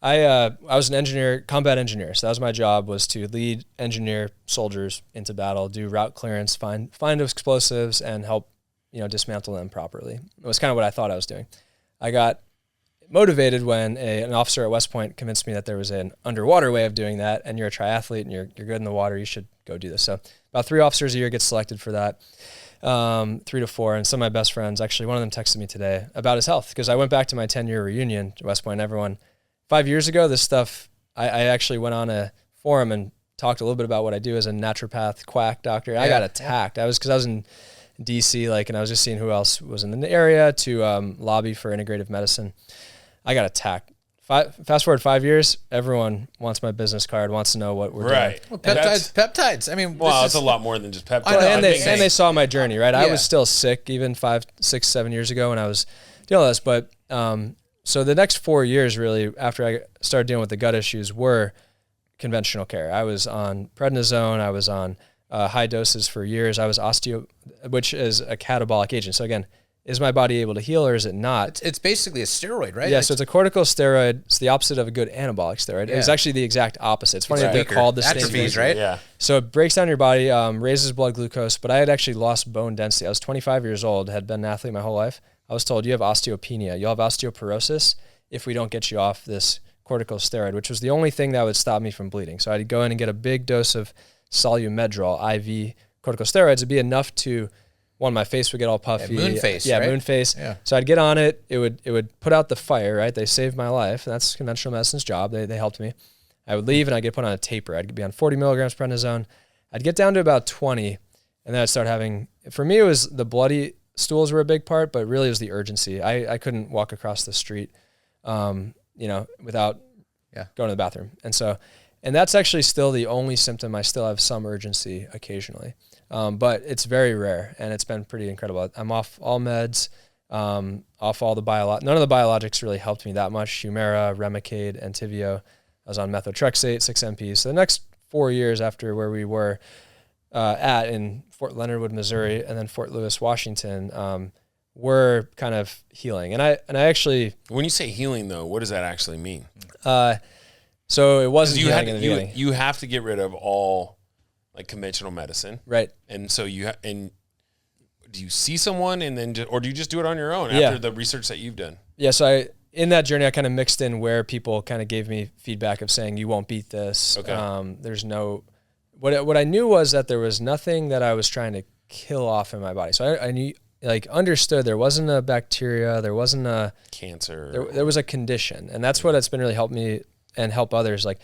Speaker 2: I was an engineer, combat engineer. So that was my job, was to lead engineer soldiers into battle, do route clearance, find explosives, and help dismantle them properly. It was kind of what I thought I was doing. I got motivated when an officer at West Point convinced me that there was an underwater way of doing that, and you're a triathlete and you're good in the water, you should go do this. So about 3 officers a year get selected for that. 3 to 4, and some of my best friends, actually one of them texted me today about his health, because I went back to my 10-year reunion to West Point. Everyone, 5 years ago, this stuff, I actually went on a forum and talked a little bit about what I do as a naturopath quack doctor. I got attacked. Because I was in DC, and I was just seeing who else was in the area to lobby for integrative medicine. I got attacked. Fast forward 5 years, everyone wants my business card, wants to know what we're doing.
Speaker 1: Well, peptides. I mean,
Speaker 3: it's a lot more than just peptides.
Speaker 2: And they saw my journey, right? I was still sick even 5, 6, 7 years ago when I was dealing with this. But so the next 4 years, really, after I started dealing with the gut issues, were conventional care. I was on prednisone. I was on high doses for years. I was which is a catabolic agent. So again, is my body able to heal or is it not?
Speaker 1: It's basically a steroid, right?
Speaker 2: Yeah, so it's a corticosteroid. It's the opposite of a good anabolic steroid. It's actually the exact opposite. It's funny that they're called the same thing.
Speaker 1: Right?
Speaker 3: Yeah.
Speaker 2: So it breaks down your body, raises blood glucose, but I had actually lost bone density. I was 25 years old, had been an athlete my whole life. I was told, you have osteopenia. You'll have osteoporosis if we don't get you off this corticosteroid, which was the only thing that would stop me from bleeding. So I'd go in and get a big dose of Solumedrol, IV corticosteroids. It'd be enough to... One, my face would get all puffy.
Speaker 1: Moon face,
Speaker 2: right? Moon face.
Speaker 1: Yeah.
Speaker 2: So I'd get on it. It would put out the fire, right? They saved my life. That's conventional medicine's job. They helped me. I would leave and I'd get put on a taper. I'd be on 40 milligrams prednisone. I'd get down to about 20, and then I'd start having, for me, it was the bloody stools were a big part, but really it was the urgency. I couldn't walk across the street, without going to the bathroom. And that's actually still the only symptom. I still have some urgency occasionally. But it's very rare, and it's been pretty incredible. I'm off all meds, off all the none of the biologics really helped me that much. Humira, Remicade, Entyvio. I was on methotrexate, 6 MPs. So the next 4 years after where we were, at in Fort Leonard Wood, Missouri, and then Fort Lewis, Washington, were kind of healing. And I actually,
Speaker 3: when you say healing though, what does that actually mean?
Speaker 2: So it wasn't healing.
Speaker 3: You have to get rid of all like conventional medicine,
Speaker 2: right?
Speaker 3: And so and do you see someone and then or do you just do it on your own after the research that you've done?
Speaker 2: Yeah. So in that journey, I kind of mixed in where people kind of gave me feedback of saying, you won't beat this.
Speaker 3: Okay.
Speaker 2: There's no, what I knew was that there was nothing that I was trying to kill off in my body. So I knew, like, understood there wasn't a bacteria, there wasn't a
Speaker 3: cancer,
Speaker 2: there was a condition. And that's what it's been really helped me and help others. Like,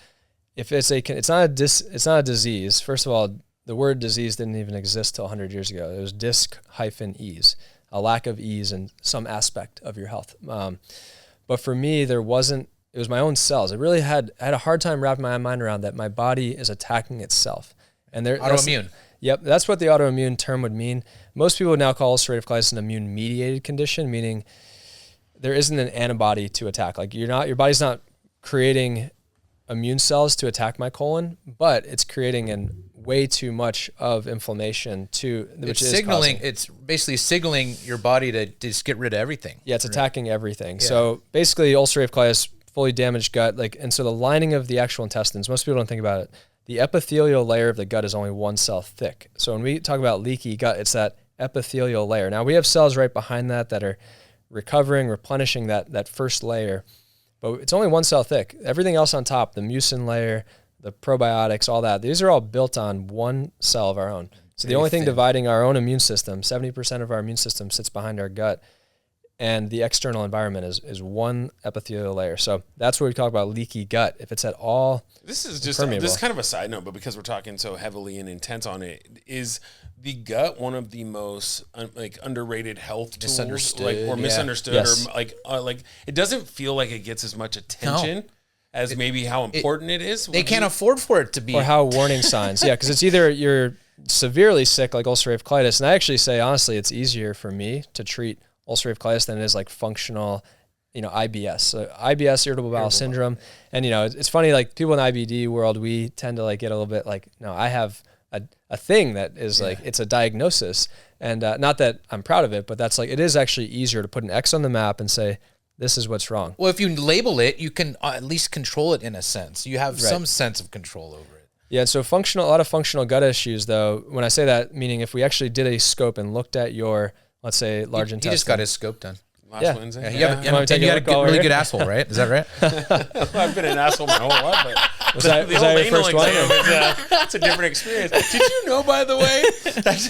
Speaker 2: if it's not a disease. First of all, the word disease didn't even exist till 100 years ago. It was disc-ease, a lack of ease in some aspect of your health. But for me, it was my own cells. I really had a hard time wrapping my mind around that my body is attacking itself. And
Speaker 1: autoimmune.
Speaker 2: Yep, that's what the autoimmune term would mean. Most people would now call ulcerative colitis an immune-mediated condition, meaning there isn't an antibody to attack. Like, your body's not creating immune cells to attack my colon, but it's creating way too much of inflammation
Speaker 1: it's basically signaling your body to just get rid of everything.
Speaker 2: Yeah, it's attacking everything. Yeah. So basically ulcerative colitis, fully damaged gut, and so the lining of the actual intestines, most people don't think about it. The epithelial layer of the gut is only one cell thick. So when we talk about leaky gut, it's that epithelial layer. Now we have cells right behind that are recovering, replenishing that first layer, but it's only one cell thick. Everything else on top, the mucin layer, the probiotics, all that, these are all built on one cell of our own. So the only thing dividing our own immune system, 70% of our immune system sits behind our gut, and the external environment is one epithelial layer. So that's what we talk about leaky gut. If it's at all
Speaker 3: this is kind of a side note, but because we're talking so heavily and intense on it, is the gut one of the most underrated health tools, misunderstood,
Speaker 2: yes.
Speaker 3: or like it doesn't feel like it gets as much attention as maybe how important it is.
Speaker 1: They can't afford for it to be,
Speaker 2: or how warning signs. Yeah, because it's either you're severely sick like ulcerative colitis, and I actually say honestly, it's easier for me to treat ulcerative colitis than it is like functional, IBS. So IBS, irritable bowel syndrome. And, it's funny, like people in the IBD world, we tend to like get a little bit like, no, I have a thing that is like, it's a diagnosis. And not that I'm proud of it, but that's like, it is actually easier to put an X on the map and say, this is what's wrong.
Speaker 1: Well, if you label it, you can at least control it in a sense. You have some sense of control over it.
Speaker 2: Yeah. So a lot of functional gut issues though, when I say that, meaning if we actually did a scope and looked at your, let's say, large intestine.
Speaker 1: He just got his scope done.
Speaker 3: Last Wednesday.
Speaker 1: You got a really good asshole, right? Is that right?
Speaker 3: I've been an asshole my whole life, but
Speaker 2: was that your first one?
Speaker 3: It's a different experience. Did you know, by the way,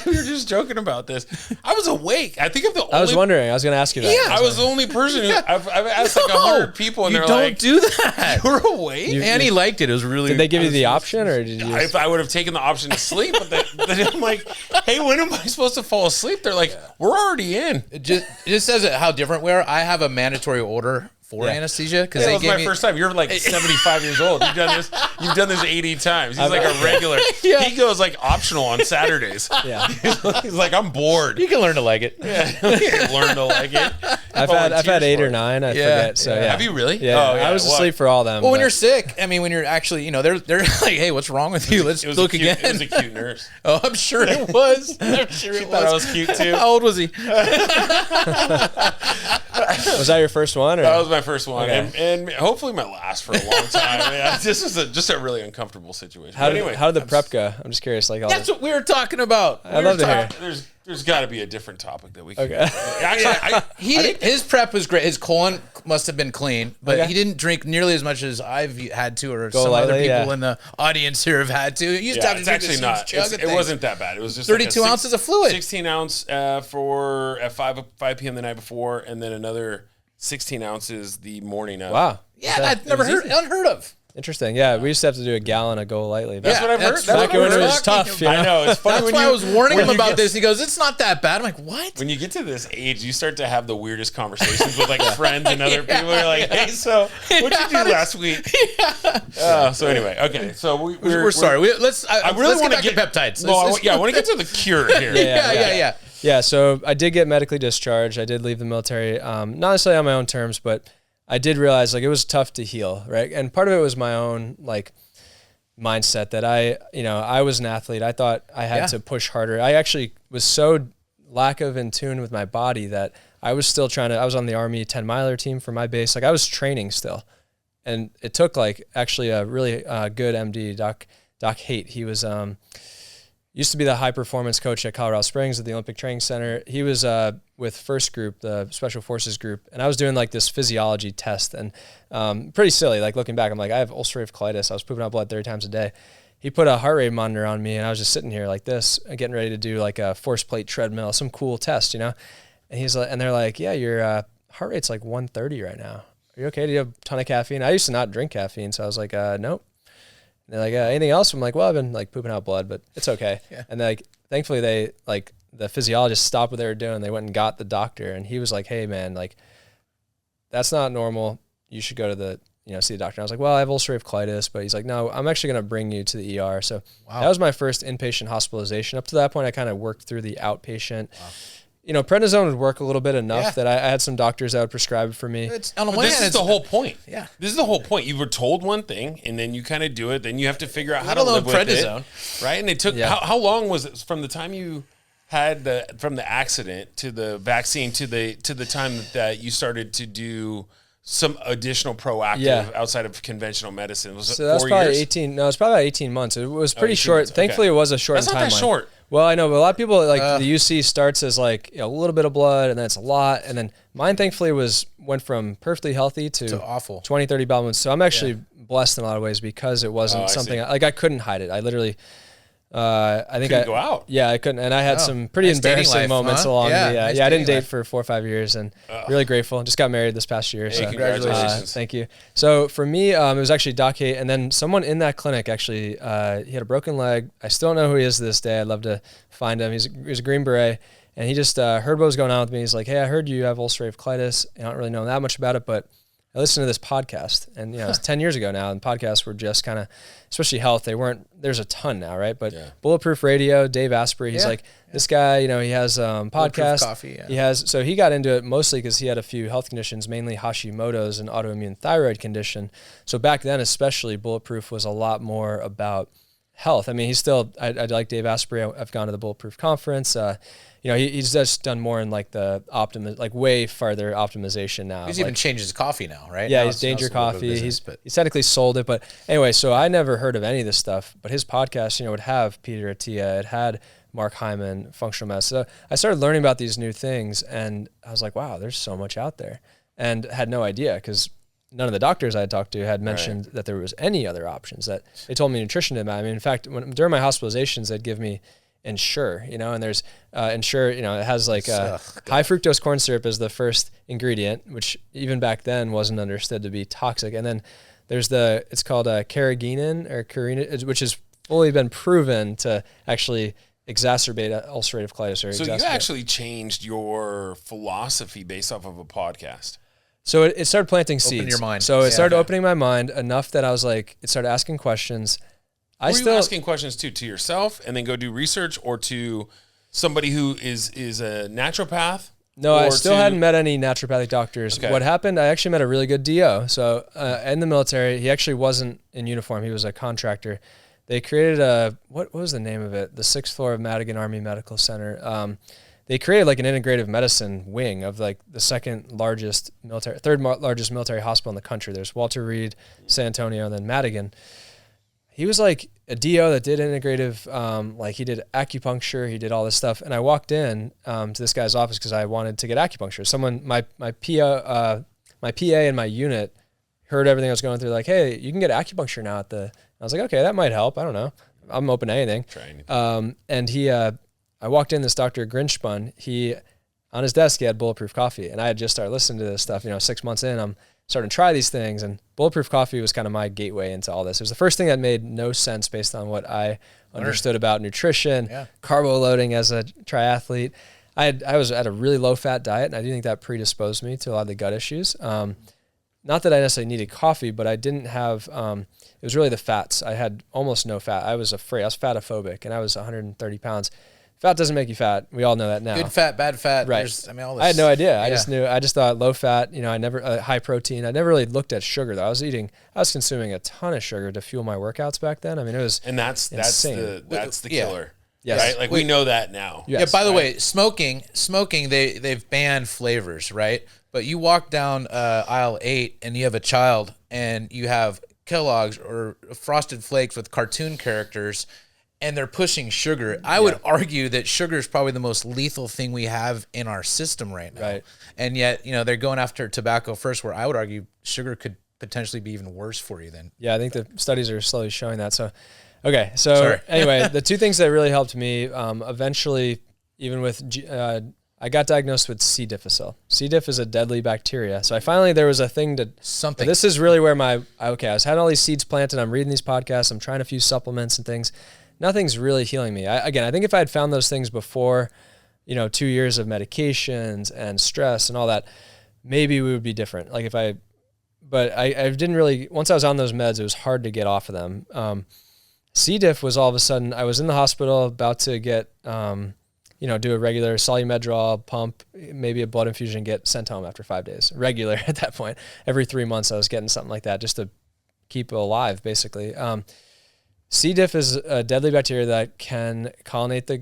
Speaker 3: we were just joking about this. I was awake. I think I'm the only.
Speaker 2: I was wondering. I was going to ask you that.
Speaker 3: Yeah, I was the only person who I've asked like 100 people, and they're like,
Speaker 1: "Don't do that.
Speaker 3: You're awake."
Speaker 1: And he liked it. It was really.
Speaker 2: Did they give you the option, or did you?
Speaker 3: If I would have taken the option to sleep, but then I'm like, "Hey, when am I supposed to fall asleep?" They're like, "We're already in."
Speaker 1: It just says how different we are. I have a mandatory order for anesthesia because
Speaker 3: that was my first time. You're like 75 years old. You've done this 80 times. He's like a regular. Yeah. He goes like optional on Saturdays.
Speaker 2: Yeah,
Speaker 3: he's like, I'm bored.
Speaker 1: You can learn to like it.
Speaker 3: Yeah, you can learn to like it.
Speaker 2: I've had 8 or 9. I forget. So yeah.
Speaker 3: Have you really?
Speaker 2: Yeah. I was asleep for all them.
Speaker 1: Well, when you're sick, I mean, when you're actually, they're like, hey, what's wrong with you? Let's look again.
Speaker 3: It was a cute nurse.
Speaker 1: Oh, I'm sure it was. I'm sure
Speaker 3: she thought I was cute too.
Speaker 1: How old was he?
Speaker 2: Was that your first one? Or?
Speaker 3: That was my first one,
Speaker 2: okay.
Speaker 3: and hopefully my last for a long time. Yeah, this was just a really uncomfortable situation.
Speaker 2: How did the prep go? I'm just curious. Like,
Speaker 1: that's what we were talking about.
Speaker 2: I'd love to hear.
Speaker 3: There's got to be a different topic that we can.
Speaker 2: Okay.
Speaker 3: Actually,
Speaker 1: his prep was great. His colon must have been clean, but he didn't drink nearly as much as I've had to, or some other people in the audience here have had to. You used to have to drink
Speaker 3: actually not. It wasn't that bad. It was just
Speaker 1: 32 ounces of fluid.
Speaker 3: 16 ounce at 5 p.m. the night before, and then another 16 ounces the morning of.
Speaker 2: Wow.
Speaker 1: Yeah, I've never unheard of.
Speaker 2: Interesting. Yeah, we used to have to do a gallon of Go Lightly.
Speaker 3: That's what I've heard.
Speaker 2: Back when it was tough.
Speaker 3: I know. It's funny.
Speaker 1: That's why I was warning him about this. He goes, "It's not that bad." I'm like, "What?"
Speaker 3: When you get to this age, you start to have the weirdest conversations with like friends and other people. You're like, "Hey, so what'd you do last week?" So anyway, okay. So
Speaker 1: we're sorry. I really want to get peptides.
Speaker 3: No, I want to get to the cure here.
Speaker 2: Yeah. So I did get medically discharged. I did leave the military, not necessarily on my own terms, but I did realize like it was tough to heal, right? And part of it was my own like mindset that I was an athlete. I thought I had to push harder. I actually was so lack of in tune with my body that I was still I was on the Army 10 miler team for my base. Like I was training still. And it took like actually a really good MD, Doc Haight. He was, used to be the high performance coach at Colorado Springs at the Olympic Training Center. He was with First Group, the Special Forces group, and I was doing like this physiology test, and pretty silly. Like looking back, I'm like, I have ulcerative colitis. I was pooping out blood 30 times a day. He put a heart rate monitor on me, and I was just sitting here like this, getting ready to do like a force plate treadmill, some cool test, And he's like, and they're like, yeah, your heart rate's like 130 right now. Are you okay? Do you have a ton of caffeine? I used to not drink caffeine, so I was like, nope. And they're like, anything else? I'm like, well, I've been like pooping out blood, but it's okay. Yeah. And like, thankfully they like the physiologist stopped what they were doing. They went and got the doctor, and he was like, hey man, like that's not normal. You should go to see the doctor. And I was like, well, I have ulcerative colitis, but he's like, no, I'm actually going to bring you to the ER. So that was my first inpatient hospitalization. Up to that point, I kind of worked through the outpatient. Wow. Prednisone would work a little bit enough that I had some doctors that would prescribe it for me.
Speaker 3: This is the whole point. Yeah. This is the whole point. You were told one thing, and then you kind of do it. Then you have to figure out how to live with it. Right? And it took, how long was it from the time you had from the accident to the vaccine to the time that you started to do some additional proactive outside of conventional medicine? Was it 4 years?
Speaker 2: That's probably 18. No, it's probably about 18 months. It was pretty short. Months. Thankfully, it was a short timeline. That's not that short. Well, I know, but a lot of people like the UC starts as like a little bit of blood, and then it's a lot, and then mine thankfully went from perfectly healthy to awful 20, 30 bowel movements. So I'm actually blessed in a lot of ways because it wasn't something like I couldn't hide it. I literally. I think
Speaker 3: couldn't go out.
Speaker 2: Yeah, I couldn't, and I had some pretty embarrassing moments along. I didn't date for 4 or 5 years, and really grateful. Just got married this past year. So
Speaker 3: congratulations!
Speaker 2: Thank you. So for me, it was actually Doc Haight, and then someone in that clinic actually, he had a broken leg. I still don't know who he is to this day. I'd love to find him. He's a Green Beret, and he just heard what was going on with me. He's like, "Hey, I heard you have ulcerative colitis. I don't really know that much about it, but I listened to this podcast," and it's 10 years ago now, and podcasts were just kind of, especially health, there's a ton now, right? But Bulletproof Radio, Dave Asprey, he's this guy, he has podcasts. Coffee, so he got into it mostly because he had a few health conditions, mainly Hashimoto's and autoimmune thyroid condition. So back then, especially, Bulletproof was a lot more about health. I mean, I like Dave Asprey. I've gone to the Bulletproof conference. He's just done more in like the way farther optimization now.
Speaker 1: He's even changed his coffee now, right?
Speaker 2: Yeah, he's Danger Coffee. He's technically sold it, but anyway, so I never heard of any of this stuff. But his podcast, would have Peter Attia, it had Mark Hyman, functional medicine. So I started learning about these new things, and I was like, wow, there's so much out there, and had no idea because none of the doctors I had talked to had mentioned that there was any other options. That they told me nutrition didn't matter. I mean, in fact, during my hospitalizations, they'd give me Ensure, and there's Ensure, it has like high fructose corn syrup as the first ingredient, which even back then wasn't understood to be toxic. And then there's it's called carrageenan, which has fully been proven to actually exacerbate ulcerative colitis.
Speaker 3: So you actually changed your philosophy based off of a podcast.
Speaker 2: So it started planting seeds.
Speaker 1: Open your mind.
Speaker 2: So it started opening my mind enough that I was like, it started asking questions.
Speaker 3: Were you asking questions to yourself and then go do research, or to somebody who is a naturopath?
Speaker 2: No, I still hadn't met any naturopathic doctors. Okay. What happened, I actually met a really good DO. So in the military, he actually wasn't in uniform. He was a contractor. They created what was the name of it? The 6th floor of Madigan Army Medical Center. They created like an integrative medicine wing of like the third largest military hospital in the country. There's Walter Reed, San Antonio, and then Madigan. He was like a DO that did integrative, he did acupuncture, he did all this stuff. And I walked in to this guy's office because I wanted to get acupuncture. My PA in my unit heard everything I was going through, like, hey, you can get acupuncture now I was like, okay, that might help. I don't know. I'm open to anything. And I walked in, this Dr. Grinchbun, on his desk, he had Bulletproof Coffee. And I had just started listening to this stuff, 6 months in, I'm starting to try these things, and Bulletproof Coffee was kind of my gateway into all this. It was the first thing that made no sense based on what I understood about nutrition, carbo loading as a triathlete. I was at a really low fat diet, and I do think that predisposed me to a lot of the gut issues. Not that I necessarily needed coffee, but I didn't have, it was really the fats. I had almost no fat. I was afraid. I was fatophobic, and I was 130 pounds. Fat doesn't make you fat. We all know that now.
Speaker 1: Good fat, bad fat.
Speaker 2: Right.
Speaker 1: All this,
Speaker 2: I had no idea.
Speaker 1: Yeah.
Speaker 2: I just thought low fat, I never, high protein. I never really looked at sugar though. I was consuming a ton of sugar to fuel my workouts back then. I mean, it was
Speaker 3: that's
Speaker 2: insane.
Speaker 3: the killer.
Speaker 2: Yes.
Speaker 3: Right? Like we know that now.
Speaker 2: Yes.
Speaker 1: Yeah, by the way, smoking, they've banned flavors, right? But you walk down aisle 8 and you have a child and you have Kellogg's or Frosted Flakes with cartoon characters and they're pushing sugar. I would argue that sugar is probably the most lethal thing we have in our system right now.
Speaker 2: Right.
Speaker 1: And yet, they're going after tobacco first, where I would argue sugar could potentially be even worse for you than.
Speaker 2: Yeah, I think the studies are slowly showing that. So, okay. So anyway, the two things that really helped me, eventually, even with, I got diagnosed with C. difficile. C. diff is a deadly bacteria. So there was a thing to
Speaker 1: something.
Speaker 2: This is really where I was having all these seeds planted. I'm reading these podcasts. I'm trying a few supplements and things. Nothing's really healing me. I think if I had found those things before, 2 years of medications and stress and all that, maybe we would be different. But I didn't really, once I was on those meds, it was hard to get off of them. C. diff was all of a sudden, I was in the hospital about to get, do a regular Solumedrol pump, maybe a blood infusion, get sent home after 5 days. Regular at that point. Every 3 months I was getting something like that just to keep alive, basically. C. diff is a deadly bacteria that can colonate the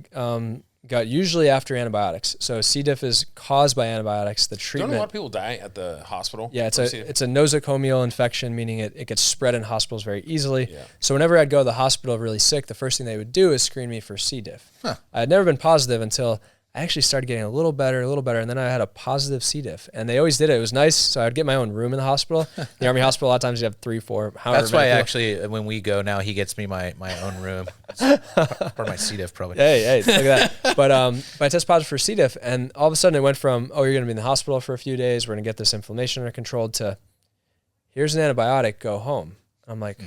Speaker 2: gut, usually after antibiotics. So C. diff is caused by antibiotics. The treatment.
Speaker 3: Don't a lot of people die at the hospital?
Speaker 2: Yeah, it's a nosocomial infection, meaning it gets spread in hospitals very easily.
Speaker 3: Yeah.
Speaker 2: So whenever I'd go to the hospital really sick, the first thing they would do is screen me for C. diff.
Speaker 1: Huh.
Speaker 2: I had never been positive until I actually started getting a little better, and then I had a positive C. diff. And they always did it. It was nice. So I'd get my own room in the hospital. The Army hospital, a lot of times you have 3, 4, however.
Speaker 1: That's why actually when we go now, he gets me my own room. Part of my C. diff probably.
Speaker 2: Hey, look at that. But I tested positive for C. diff, and all of a sudden it went from, you're going to be in the hospital for a few days, we're going to get this inflammation under control, to here's an antibiotic, go home. I'm like,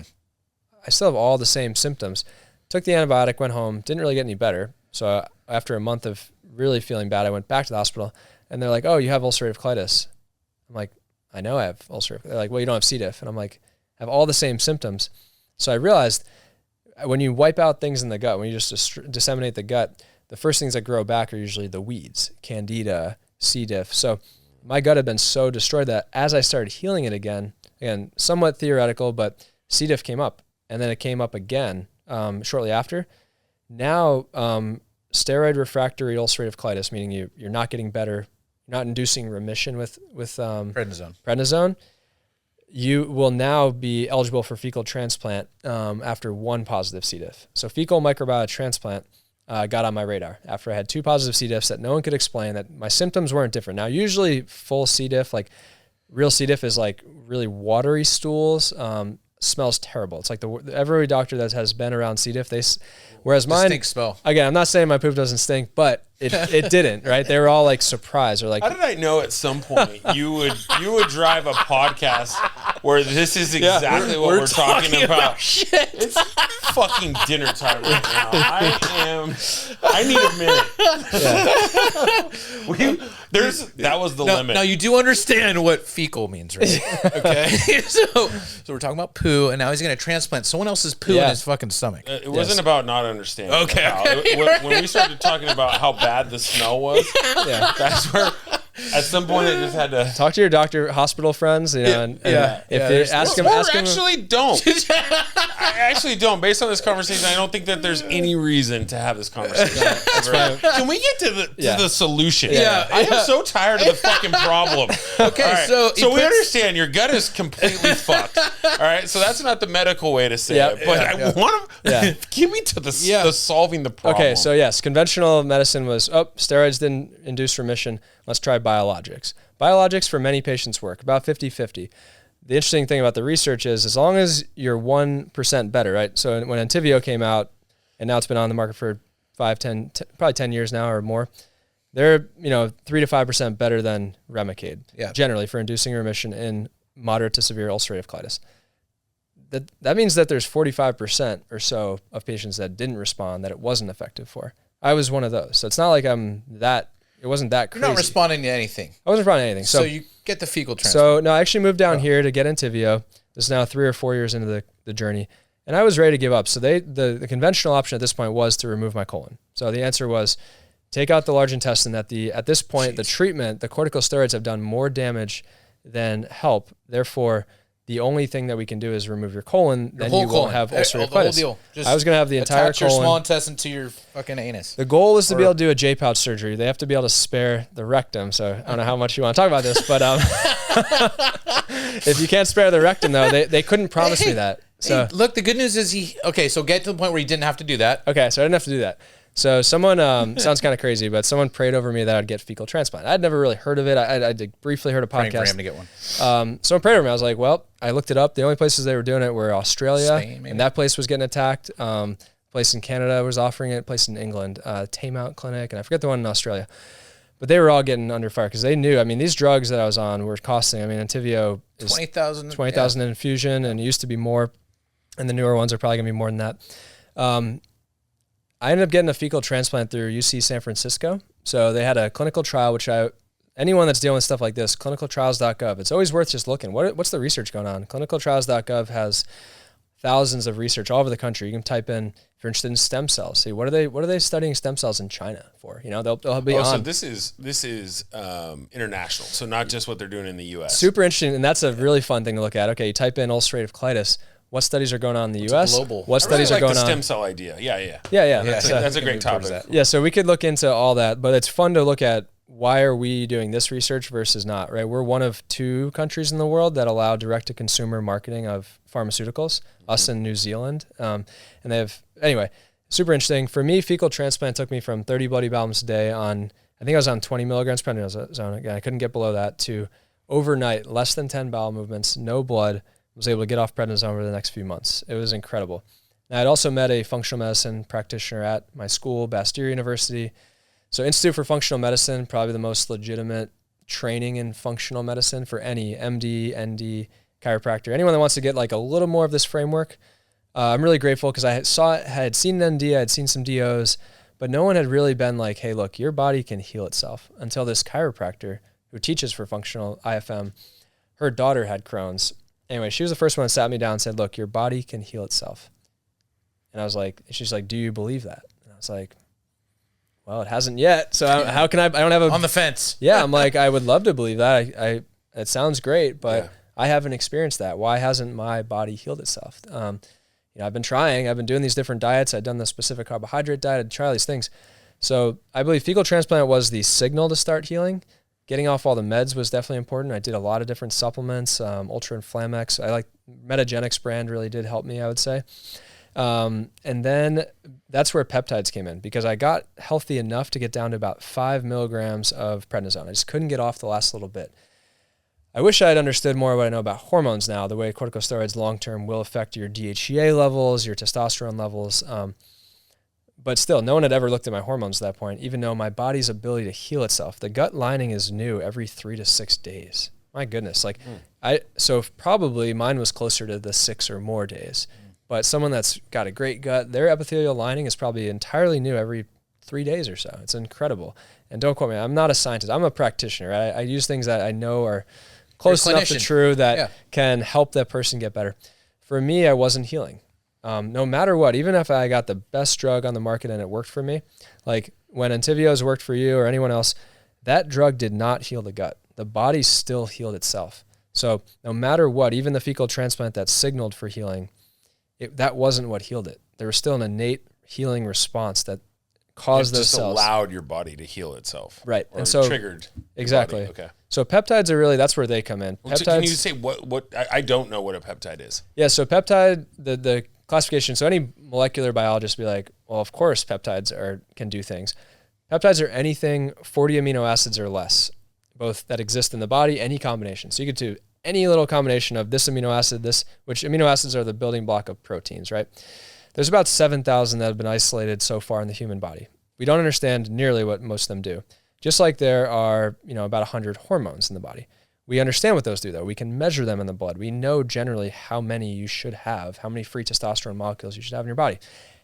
Speaker 2: I still have all the same symptoms. Took the antibiotic, went home, didn't really get any better. So after a month of really feeling bad, I went back to the hospital, and they're like, oh, you have ulcerative colitis. I'm like, I know I have ulcerative. They're like, well, you don't have C. diff. And I'm like, I have all the same symptoms. So I realized when you wipe out things in the gut, when you just disseminate the gut, the first things that grow back are usually the weeds, candida, C. diff. So my gut had been so destroyed that as I started healing it again, somewhat theoretical, but C. diff came up, and then it came up again shortly after. Now, steroid refractory ulcerative colitis, meaning you're not getting better, you're not inducing remission with prednisone. You will now be eligible for fecal transplant after 1 positive C. diff. So fecal microbiota transplant got on my radar after I had 2 positive C. diffs that no one could explain, that my symptoms weren't different. Now, usually full C. diff, like real C. diff, is like really watery stools, smells terrible. It's like every doctor that has been around C. diff, whereas mine,
Speaker 1: distinct smell.
Speaker 2: Again, I'm not saying my poop doesn't stink, but it didn't, right? They were all like surprised, or like,
Speaker 3: how did I know at some point you would drive a podcast where this is exactly what we're talking about?
Speaker 1: Shit.
Speaker 3: It's fucking dinner time right now. I need a minute. That was the limit.
Speaker 1: Now you do understand what fecal means, right? Okay. So we're talking about poo, and now he's going to transplant someone else's poo in his fucking stomach.
Speaker 3: It wasn't about not understanding.
Speaker 1: Okay.
Speaker 3: When we started talking about how bad the smell was, that's where at some point I just had to
Speaker 2: talk to your doctor, hospital friends, and if they ask them.
Speaker 3: I actually don't. Based on this conversation, I don't think that there's any reason to have this conversation. Can we get to the solution? I am so tired of the fucking problem.
Speaker 1: Okay,
Speaker 3: right, so we understand your gut is completely fucked. All right, so that's not the medical way to say it, but I want to give me to the solving the problem.
Speaker 2: Okay, so yes, conventional medicine was, steroids didn't induce remission. Let's try biologics. Biologics for many patients work, about 50-50. The interesting thing about the research is, as long as you're 1% better, right? So when Entyvio came out, and now it's been on the market for 5, 10, probably 10 years now or more, they're 3 to 5% better than Remicade, generally, for inducing remission in moderate to severe ulcerative colitis. That means that there's 45% or so of patients that didn't respond, that it wasn't effective for. I was one of those. So it's not like it wasn't that crazy.
Speaker 1: You're not responding to anything.
Speaker 2: I wasn't responding to anything.
Speaker 1: So you get the fecal transplant.
Speaker 2: So no, I actually moved down here to get Entyvio. This is now 3 or 4 years into the journey. And I was ready to give up. So the conventional option at this point was to remove my colon. So the answer was take out the large intestine. At this point, the treatment, the corticosteroids have done more damage than help. Therefore, the only thing that we can do is remove your colon. Then you won't have ulcerative colitis. I was going to have the entire colon.
Speaker 1: Attach your small intestine to your fucking anus.
Speaker 2: The goal is to be able to do a J-pouch surgery. They have to be able to spare the rectum. So I don't know how much you want to talk about this, but if you can't spare the rectum, though, they couldn't promise me that. So
Speaker 1: look, the good news is so get to the point where you didn't have to do that.
Speaker 2: Okay, so I didn't have to do that. So someone, sounds kind of crazy, but someone prayed over me that I'd get fecal transplant. I'd never really heard of it. I briefly heard a podcast.
Speaker 1: Praying for him to get one.
Speaker 2: Someone prayed over me. I was like, well, I looked it up. The only places they were doing it were Australia,
Speaker 1: Spain, maybe?
Speaker 2: And that place was getting attacked. Place in Canada was offering it. Place in England, Tame Out Clinic, and I forget the one in Australia. But they were all getting under fire because they knew. I mean, these drugs that I was on were costing. I mean, Entyvio is $20,000 in infusion, and it used to be more. And the newer ones are probably gonna be more than that. I ended up getting a fecal transplant through UC San Francisco. So they had a clinical trial, which anyone that's dealing with stuff like this, clinicaltrials.gov, it's always worth just looking. What's the research going on? Clinicaltrials.gov has thousands of research all over the country. You can type in, if you're interested in stem cells, see what are they studying stem cells in China for? You know, they'll be on.
Speaker 3: So this is international. So not just what they're doing in the U.S.
Speaker 2: Super interesting, and that's a really fun thing to look at. Okay, you type in ulcerative colitis. What studies are going on in the U.S.?
Speaker 1: Global.
Speaker 2: What studies are going
Speaker 3: the
Speaker 2: on?
Speaker 3: stem cell idea. Yeah.
Speaker 2: That's
Speaker 3: a great topic.
Speaker 2: Yeah, so we could look into all that, but it's fun to look at why are we doing this research versus not, right? We're one of 2 countries in the world that allow direct-to-consumer marketing of pharmaceuticals, us and New Zealand. And they have, anyway, super interesting. For me, fecal transplant took me from 30 bloody bowels a day on, I think I was on 20 milligrams prednisone. Again, I couldn't get below that, to overnight, less than 10 bowel movements, no blood, was able to get off prednisone over the next few months. It was incredible. Now, I'd also met a functional medicine practitioner at my school, Bastyr University. So Institute for Functional Medicine, probably the most legitimate training in functional medicine for any MD, ND, chiropractor, anyone that wants to get like a little more of this framework. I'm really grateful because I had seen an ND, I had seen some DOs, but no one had really been like, hey, look, your body can heal itself, until this chiropractor who teaches for functional IFM, her daughter had Crohn's. Anyway, she was the first one that sat me down and said, look, your body can heal itself. And I was like, she's like, do you believe that? And I was like, well, it hasn't yet. So how can I don't have a...
Speaker 1: On the fence.
Speaker 2: Yeah, I'm like, I would love to believe that. It sounds great, but I haven't experienced that. Why hasn't my body healed itself? I've been trying. I've been doing these different diets. I've done the specific carbohydrate diet. I'd try all these things. So I believe fecal transplant was the signal to start healing. Getting off all the meds was definitely important. I did a lot of different supplements, Ultra Inflamex. I like Metagenics brand really did help me, I would say. And then that's where peptides came in, because I got healthy enough to get down to about 5 milligrams of prednisone. I just couldn't get off the last little bit. I wish I had understood more what I know about hormones now, the way corticosteroids long-term will affect your DHEA levels, your testosterone levels. But still, no one had ever looked at my hormones at that point, even though my body's ability to heal itself. The gut lining is new every 3 to 6 days. My goodness. So probably mine was closer to the 6 or more days. But someone that's got a great gut, their epithelial lining is probably entirely new every 3 days or so. It's incredible. And don't quote me, I'm not a scientist. I'm a practitioner. I use things that I know are close enough to true that can help that person get better. For me, I wasn't healing. No matter what, even if I got the best drug on the market and it worked for me, like when Entyvio's worked for you or anyone else, that drug did not heal the gut. The body still healed itself. So no matter what, even the fecal transplant that signaled for healing, that wasn't what healed it. There was still an innate healing response that caused those cells.
Speaker 3: It just allowed your body to heal itself.
Speaker 2: Right.
Speaker 3: Or
Speaker 2: and so
Speaker 3: triggered.
Speaker 2: Exactly.
Speaker 3: Okay.
Speaker 2: So peptides are really, that's where they come in.
Speaker 3: Well,
Speaker 2: Peptides,
Speaker 3: so can you say what I don't know what a peptide is.
Speaker 2: Yeah. So peptide, the classification. So any molecular biologist will be like, well, of course peptides can do things. Peptides are anything 40 amino acids or less, both that exist in the body, any combination. So you could do any little combination of this amino acid, which amino acids are the building block of proteins, right? There's about 7,000 that have been isolated so far in the human body. We don't understand nearly what most of them do. Just like there are, about 100 hormones in the body. We understand what those do, though. We can measure them in the blood. We know generally how many you should have, how many free testosterone molecules you should have in your body,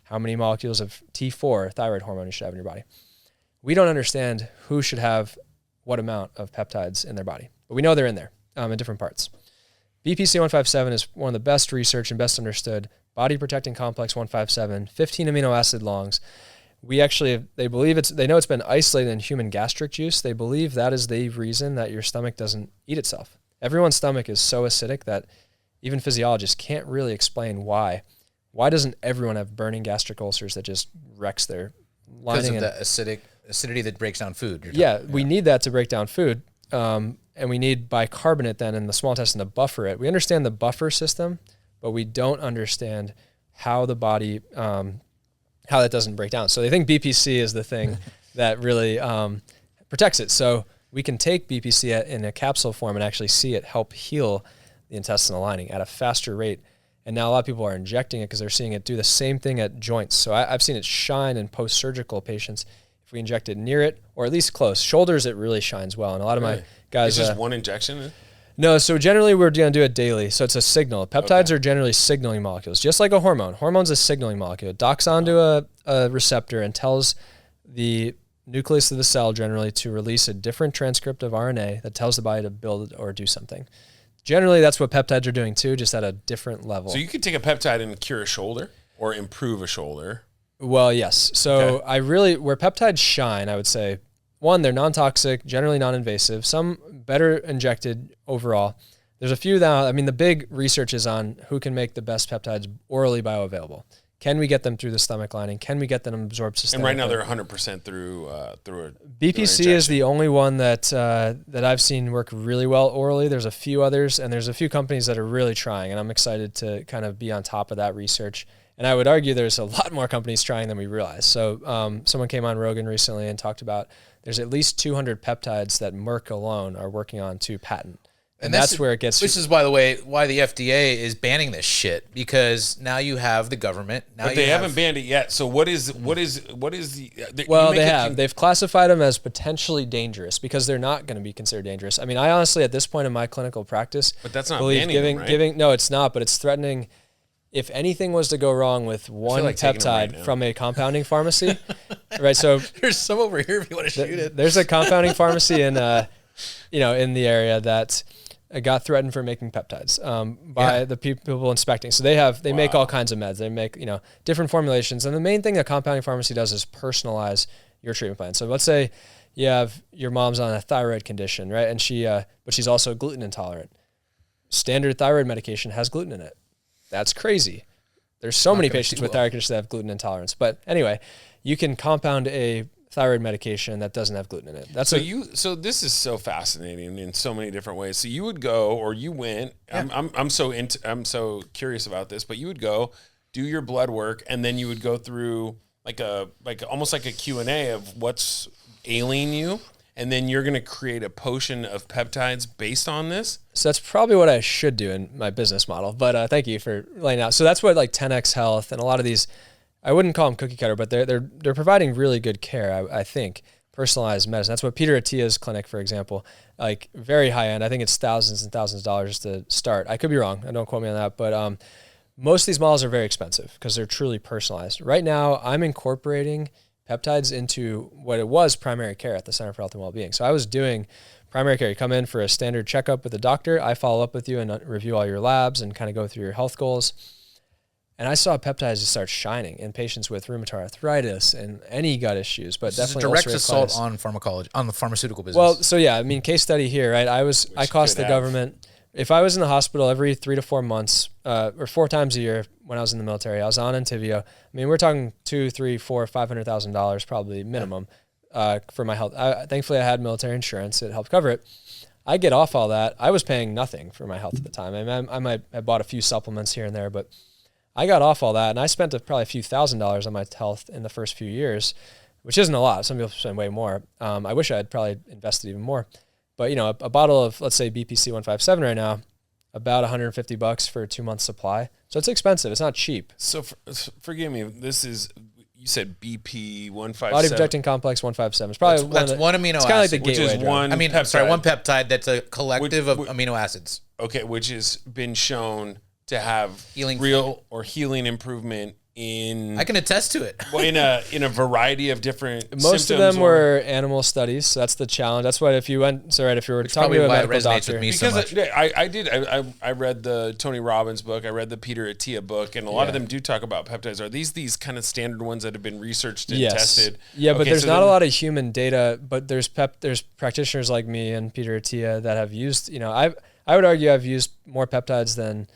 Speaker 2: how many molecules of T4, thyroid hormone, you should have in your body. We don't understand who should have what amount of peptides in their body, but we know they're in there in different parts. BPC 157 is one of the best researched and best understood body protecting complex 157, 15 amino acid longs. They know it's been isolated in human gastric juice. They believe that is the reason that your stomach doesn't eat itself. Everyone's stomach is so acidic that even physiologists can't really explain why. Why doesn't everyone have burning gastric ulcers that just wrecks their lining?
Speaker 1: Because of the acidity that breaks down food.
Speaker 2: We need that to break down food. And we need bicarbonate then in the small intestine to buffer it. We understand the buffer system, but we don't understand how the body, how that doesn't break down. So they think BPC is the thing that really protects it. So we can take BPC in a capsule form and actually see it help heal the intestinal lining at a faster rate. And now a lot of people are injecting it because they're seeing it do the same thing at joints. So I've seen it shine in post-surgical patients if we inject it near it, or at least close. Shoulders, it really shines well. And a lot of my guys...
Speaker 3: It's just one injection?
Speaker 2: No, so generally we're going to do it daily. So it's a signal. Peptides are generally signaling molecules, just like a hormone. Hormone's a signaling molecule. It docks onto a receptor and tells the nucleus of the cell generally to release a different transcript of RNA that tells the body to build or do something. Generally, that's what peptides are doing too, just at a different level.
Speaker 3: So you could take a peptide and cure a shoulder or improve a shoulder.
Speaker 2: Well, yes. So where peptides shine, I would say, one, they're non-toxic, generally non-invasive, some better injected overall. There's a few now, the big research is on who can make the best peptides orally bioavailable. Can we get them through the stomach lining? Can we get them absorbed systemically?
Speaker 3: And right now they're 100% through
Speaker 2: BPC is the only one that I've seen work really well orally. There's a few others, and there's a few companies that are really trying, and I'm excited to kind of be on top of that research. And I would argue there's a lot more companies trying than we realize. So someone came on Rogan recently and talked about there's at least 200 peptides that Merck alone are working on to patent. And that's where it gets...
Speaker 1: Which is, by the way, why the FDA is banning this shit, because now you have the government.
Speaker 3: But they haven't banned it yet. So what is the...
Speaker 2: Well, they have. They've classified them as potentially dangerous because they're not going to be considered dangerous. I honestly, at this point in my clinical practice...
Speaker 3: But that's not banning them, right?
Speaker 2: No, it's not, but it's threatening... If anything was to go wrong with one peptide from a compounding pharmacy, right? So
Speaker 1: there's some over here if you want to shoot it.
Speaker 2: There's a compounding pharmacy in the area that got threatened for making peptides by the people inspecting. So they make all kinds of meds. They make different formulations, and the main thing a compounding pharmacy does is personalize your treatment plan. So let's say you have your mom's on a thyroid condition, right? And but she's also gluten intolerant. Standard thyroid medication has gluten in it. That's crazy. There's so many patients with thyroid conditions that have gluten intolerance. But anyway, you can compound a thyroid medication that doesn't have gluten in it.
Speaker 3: So this is so fascinating in so many different ways. So you would go, or you went. Yeah. I'm so curious about this. But you would go do your blood work, and then you would go through almost like a Q&A of what's ailing you. And then you're going to create a potion of peptides based on this?
Speaker 2: So that's probably what I should do in my business model. But thank you for laying out. So that's what 10X Health and a lot of these, I wouldn't call them cookie cutter, but they're providing really good care, I think, personalized medicine. That's what Peter Attia's clinic, for example, very high end. I think it's thousands and thousands of dollars to start. I could be wrong. Don't quote me on that. But most of these models are very expensive because they're truly personalized. Right now, I'm incorporating peptides into what it was primary care at the Center for Health and Wellbeing. So I was doing primary care. You come in for a standard checkup with the doctor. I follow up with you and review all your labs and kind of go through your health goals. And I saw peptides just start shining in patients with rheumatoid arthritis and any gut issues, but
Speaker 1: this
Speaker 2: definitely
Speaker 1: is direct assault on pharmacology, on the pharmaceutical business.
Speaker 2: Well, so yeah, case study here, right? I cost the government, if I was in the hospital every 3 to 4 months, or 4 times a year when I was in the military, I was on Entyvio. We're talking $200,000, $300,000, $400,000, $500,000 probably minimum for my health. Thankfully, I had military insurance; it helped cover it. I get off all that. I was paying nothing for my health at the time. I might have bought a few supplements here and there, but I got off all that, and I spent probably a few $1,000s on my health in the first few years, which isn't a lot. Some people spend way more. I wish I had probably invested even more. But a bottle of, let's say, BPC 157 right now, about $150 for a 2-month supply. So it's expensive. It's not cheap.
Speaker 3: So forgive me. This is, you said BP 157.
Speaker 2: Body protecting complex 157. It's probably
Speaker 1: that's one amino acid.
Speaker 2: It's kind of like the gateway drug.
Speaker 1: One peptide that's a collective of amino acids.
Speaker 3: Okay, which has been shown to have healing improvement
Speaker 1: I can attest to it.
Speaker 3: well, in a variety of different
Speaker 2: Most of them were animal studies, so that's the challenge. That's why if you were talking to a medical doctor,
Speaker 3: I read the Tony Robbins book, I read the Peter Attia book, and a lot of them do talk about peptides. Are these kind of standard ones that have been researched and tested?
Speaker 2: Yeah, but there's not a lot of human data. But there's practitioners like me and Peter Attia that have used. I would argue I've used more peptides than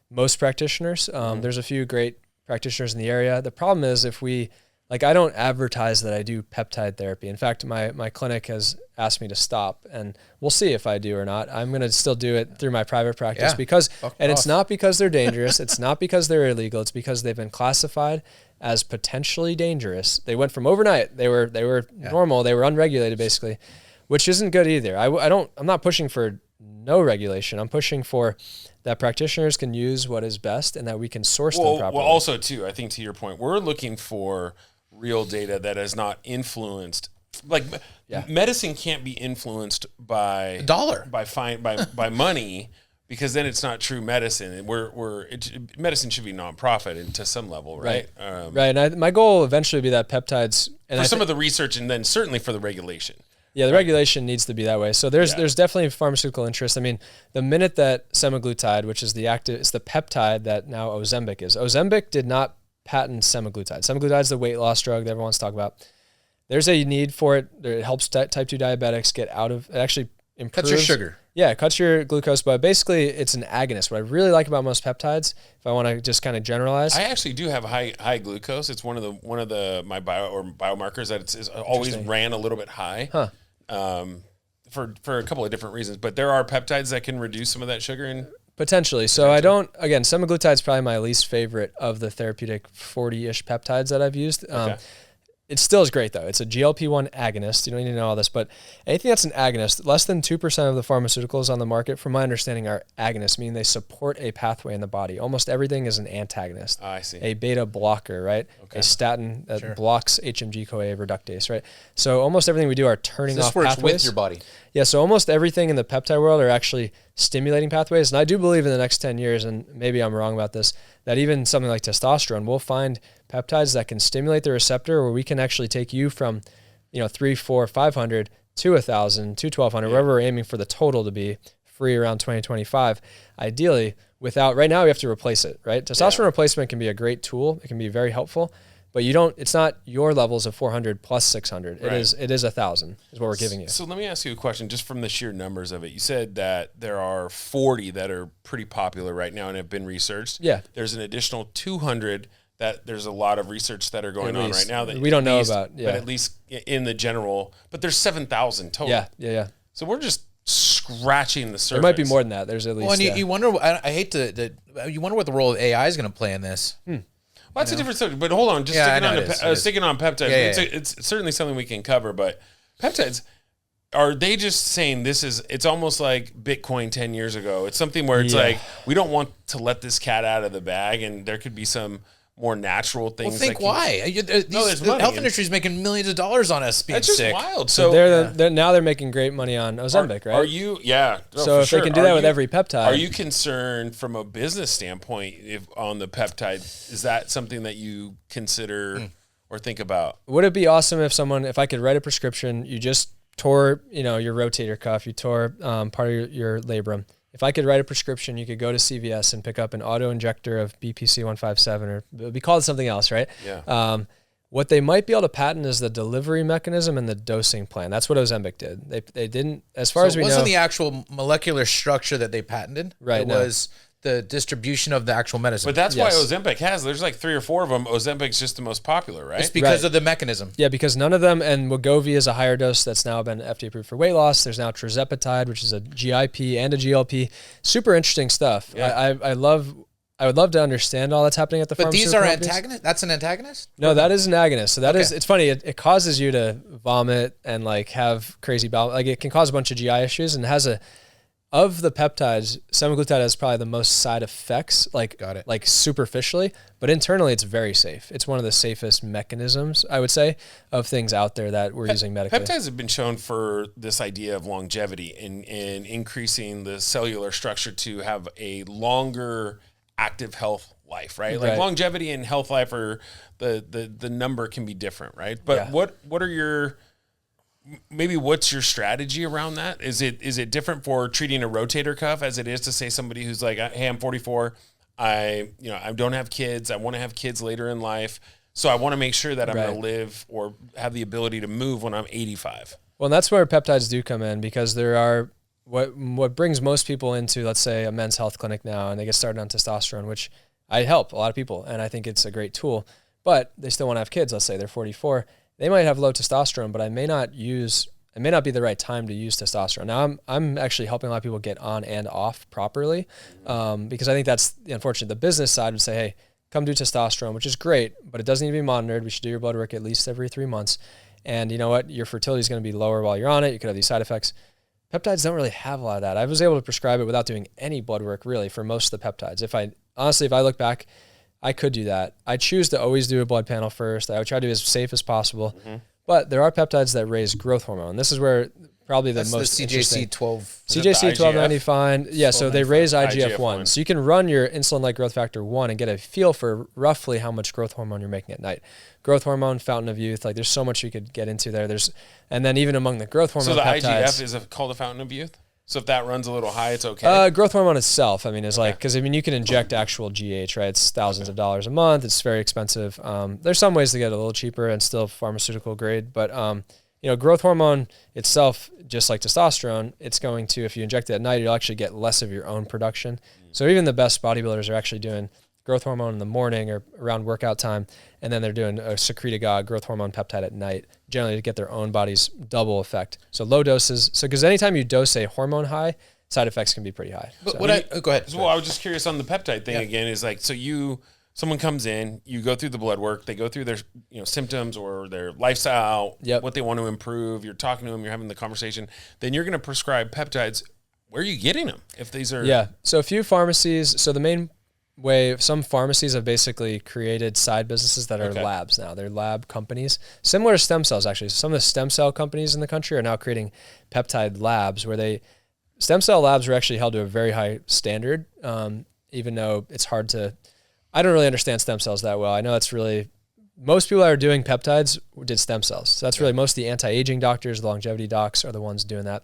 Speaker 2: most practitioners. There's a few great practitioners in the area. The problem is I don't advertise that I do peptide therapy. In fact, my clinic has asked me to stop, and we'll see if I do or not. I'm going to still do it through my private practice it's not because they're dangerous. It's not because they're illegal. It's because they've been classified as potentially dangerous. They went from overnight. They were normal. They were unregulated basically, which isn't good either. I'm not pushing for no regulation. I'm pushing for that practitioners can use what is best and that we can source them properly.
Speaker 3: Well, also too, I think to your point, we're looking for real data that is not influenced. Medicine can't be influenced by
Speaker 1: a dollar,
Speaker 3: by money, because then it's not true medicine. Medicine should be nonprofit to some level, right?
Speaker 2: Right. And my goal will eventually be that peptides
Speaker 3: for some of the research, and then certainly for the regulation.
Speaker 2: Yeah, the regulation needs to be that way. So there's definitely pharmaceutical interest. I mean, the minute that semaglutide, which is the peptide that now Ozempic is. Ozempic did not patent semaglutide. Semaglutide is the weight loss drug that everyone wants to talk about. There's a need for it. It helps type 2 diabetics get out of, it actually improves.
Speaker 1: Cuts your sugar.
Speaker 2: Yeah, it cuts your glucose, but basically it's an agonist. What I really like about most peptides, if I want to just kind of generalize.
Speaker 3: I actually do have high glucose. It's one of my biomarkers that it's always ran a little bit high.
Speaker 2: Huh.
Speaker 3: For a couple of different reasons, but there are peptides that can reduce some of that sugar and
Speaker 2: potentially. So semaglutide is probably my least favorite of the therapeutic 40-ish peptides that I've used. It still is great though. It's a GLP-1 agonist. You don't need to know all this, but anything that's an agonist, less than 2% of the pharmaceuticals on the market, from my understanding, are agonists, meaning they support a pathway in the body. Almost everything is an antagonist.
Speaker 3: I see.
Speaker 2: A beta blocker, right? Okay. A statin that blocks HMG-CoA reductase, right? So almost everything we do are turning off pathways.
Speaker 1: This works with your body.
Speaker 2: Yeah, so almost everything in the peptide world are actually stimulating pathways. And I do believe in the next 10 years, and maybe I'm wrong about this, that even something like testosterone, we'll find peptides that can stimulate the receptor, where we can actually take you from, 3, 4, 500 to 1,000 to 1,200, wherever we're aiming for the total to be free around 2025. Ideally, right now we have to replace it, right? Testosterone replacement can be a great tool. It can be very helpful, but it's not your levels of 400 plus 600. Right. It is 1,000 is what we're giving you.
Speaker 3: So let me ask you a question, just from the sheer numbers of it. You said that there are 40 that are pretty popular right now and have been researched.
Speaker 2: Yeah.
Speaker 3: There's an additional 200 that there's a lot of research that are going on right now that
Speaker 2: we don't know about. Yeah.
Speaker 3: But at least in the general, but there's 7,000 total.
Speaker 2: Yeah.
Speaker 3: So we're just scratching the surface.
Speaker 2: There might be more than that. There's at least.
Speaker 1: Well, and you wonder. I hate you wonder what the role of AI is going to play in this.
Speaker 3: Well, that's a different subject. But hold on, just sticking on peptides. It's certainly something we can cover. But peptides, are they just saying it's almost like Bitcoin 10 years ago? It's something where it's like, we don't want to let this cat out of the bag, and there could be some more natural things.
Speaker 1: Well, why? The health industry is making millions of dollars on us being sick.
Speaker 3: That's just wild.
Speaker 2: So they're making great money on Ozempic, right?
Speaker 3: Are you? Yeah.
Speaker 2: So if they can do that with every peptide.
Speaker 3: Are you concerned from a business standpoint on the peptide? Is that something that you consider or think about?
Speaker 2: Would it be awesome if I could write a prescription, you just tore, your rotator cuff, you tore part of your labrum. If I could write a prescription, you could go to CVS and pick up an auto injector of BPC 157, or it would be called something else, right?
Speaker 3: Yeah.
Speaker 2: What they might be able to patent is the delivery mechanism and the dosing plan. That's what Ozempic did. They didn't, as far as we know.
Speaker 1: It wasn't the actual molecular structure that they patented.
Speaker 2: Right.
Speaker 1: It was the distribution of the actual medicine.
Speaker 3: But that's why Ozempic there's like 3 or 4 of them. Ozempic's just the most popular, right?
Speaker 1: It's because of the mechanism.
Speaker 2: Yeah, because none of them, and Wegovy is a higher dose that's now been FDA approved for weight loss. There's now tirzepatide, which is a GIP and a GLP. Super interesting stuff. Yeah. I would love to understand all that's happening at the pharmaceutical
Speaker 1: But these are
Speaker 2: companies.
Speaker 1: antagonists? That's an antagonist?
Speaker 2: No, that is an agonist. So that is, it's funny. It causes you to vomit and have crazy bowel. It can cause a bunch of GI issues, and has of the peptides, semaglutide has probably the most side effects, superficially, but internally it's very safe. It's one of the safest mechanisms, I would say, of things out there that we're using medically.
Speaker 3: Peptides have been shown for this idea of longevity and increasing the cellular structure to have a longer active health life, right? Like longevity and health life are the number can be different, right? But what are your, maybe what's your strategy around that? Is it different for treating a rotator cuff as it is to say somebody who's like, hey, I'm 44. I don't have kids. I want to have kids later in life. So I want to make sure that I'm going to live or have the ability to move when I'm 85.
Speaker 2: Well, and that's where peptides do come in, because there are what brings most people into, let's say, a men's health clinic now, and they get started on testosterone, which I help a lot of people, and I think it's a great tool, but they still want to have kids. Let's say they're 44. They might have low testosterone, but it may not be the right time to use testosterone. Now, I'm actually helping a lot of people get on and off properly, because I think that's unfortunate. The business side would say, hey, come do testosterone, which is great, but it doesn't need to be monitored. We should do your blood work at least every 3 months. And you know what? Your fertility is going to be lower while you're on it. You could have these side effects. Peptides don't really have a lot of that. I was able to prescribe it without doing any blood work really for most of the peptides. If I look back, I could do that. I choose to always do a blood panel first. I would try to be as safe as possible. Mm-hmm. But there are peptides that raise growth hormone. This is where probably the most
Speaker 1: CJC 12.
Speaker 2: CJC 1295. Yeah, so they raise IGF-1. So you can run your insulin-like growth factor 1 and get a feel for roughly how much growth hormone you're making at night. Growth hormone, fountain of youth, like there's so much you could get into there. And then even among the growth hormone peptides.
Speaker 3: So the IGF is called a fountain of youth? So if that runs a little high, it's okay?
Speaker 2: Growth hormone itself, is like, because you can inject actual GH, right? It's thousands of dollars a month. It's very expensive. There's some ways to get it a little cheaper and still pharmaceutical grade, but growth hormone itself, just like testosterone, it's going to, if you inject it at night, you'll actually get less of your own production. So even the best bodybuilders are actually doing growth hormone in the morning or around workout time, and then they're doing a secretagogue growth hormone peptide at night, generally to get their own body's double effect. So low doses. So because anytime you dose a hormone high, side effects can be pretty high.
Speaker 1: But go ahead.
Speaker 3: So, I was just curious on the peptide thing again. Is like, so someone comes in, you go through the blood work, they go through their symptoms or their lifestyle, what they want to improve. You're talking to them, you're having the conversation. Then you're going to prescribe peptides. Where are you getting them? If these are
Speaker 2: so a few pharmacies. So the main way, some pharmacies have basically created side businesses that are labs now. They're lab companies, similar to stem cells actually. So some of the stem cell companies in the country are now creating peptide labs where stem cell labs are actually held to a very high standard, even though it's hard to. I don't really understand stem cells that well. I know that's really, most people that are doing peptides did stem cells. So that's really most of the anti-aging doctors, the longevity docs are the ones doing that.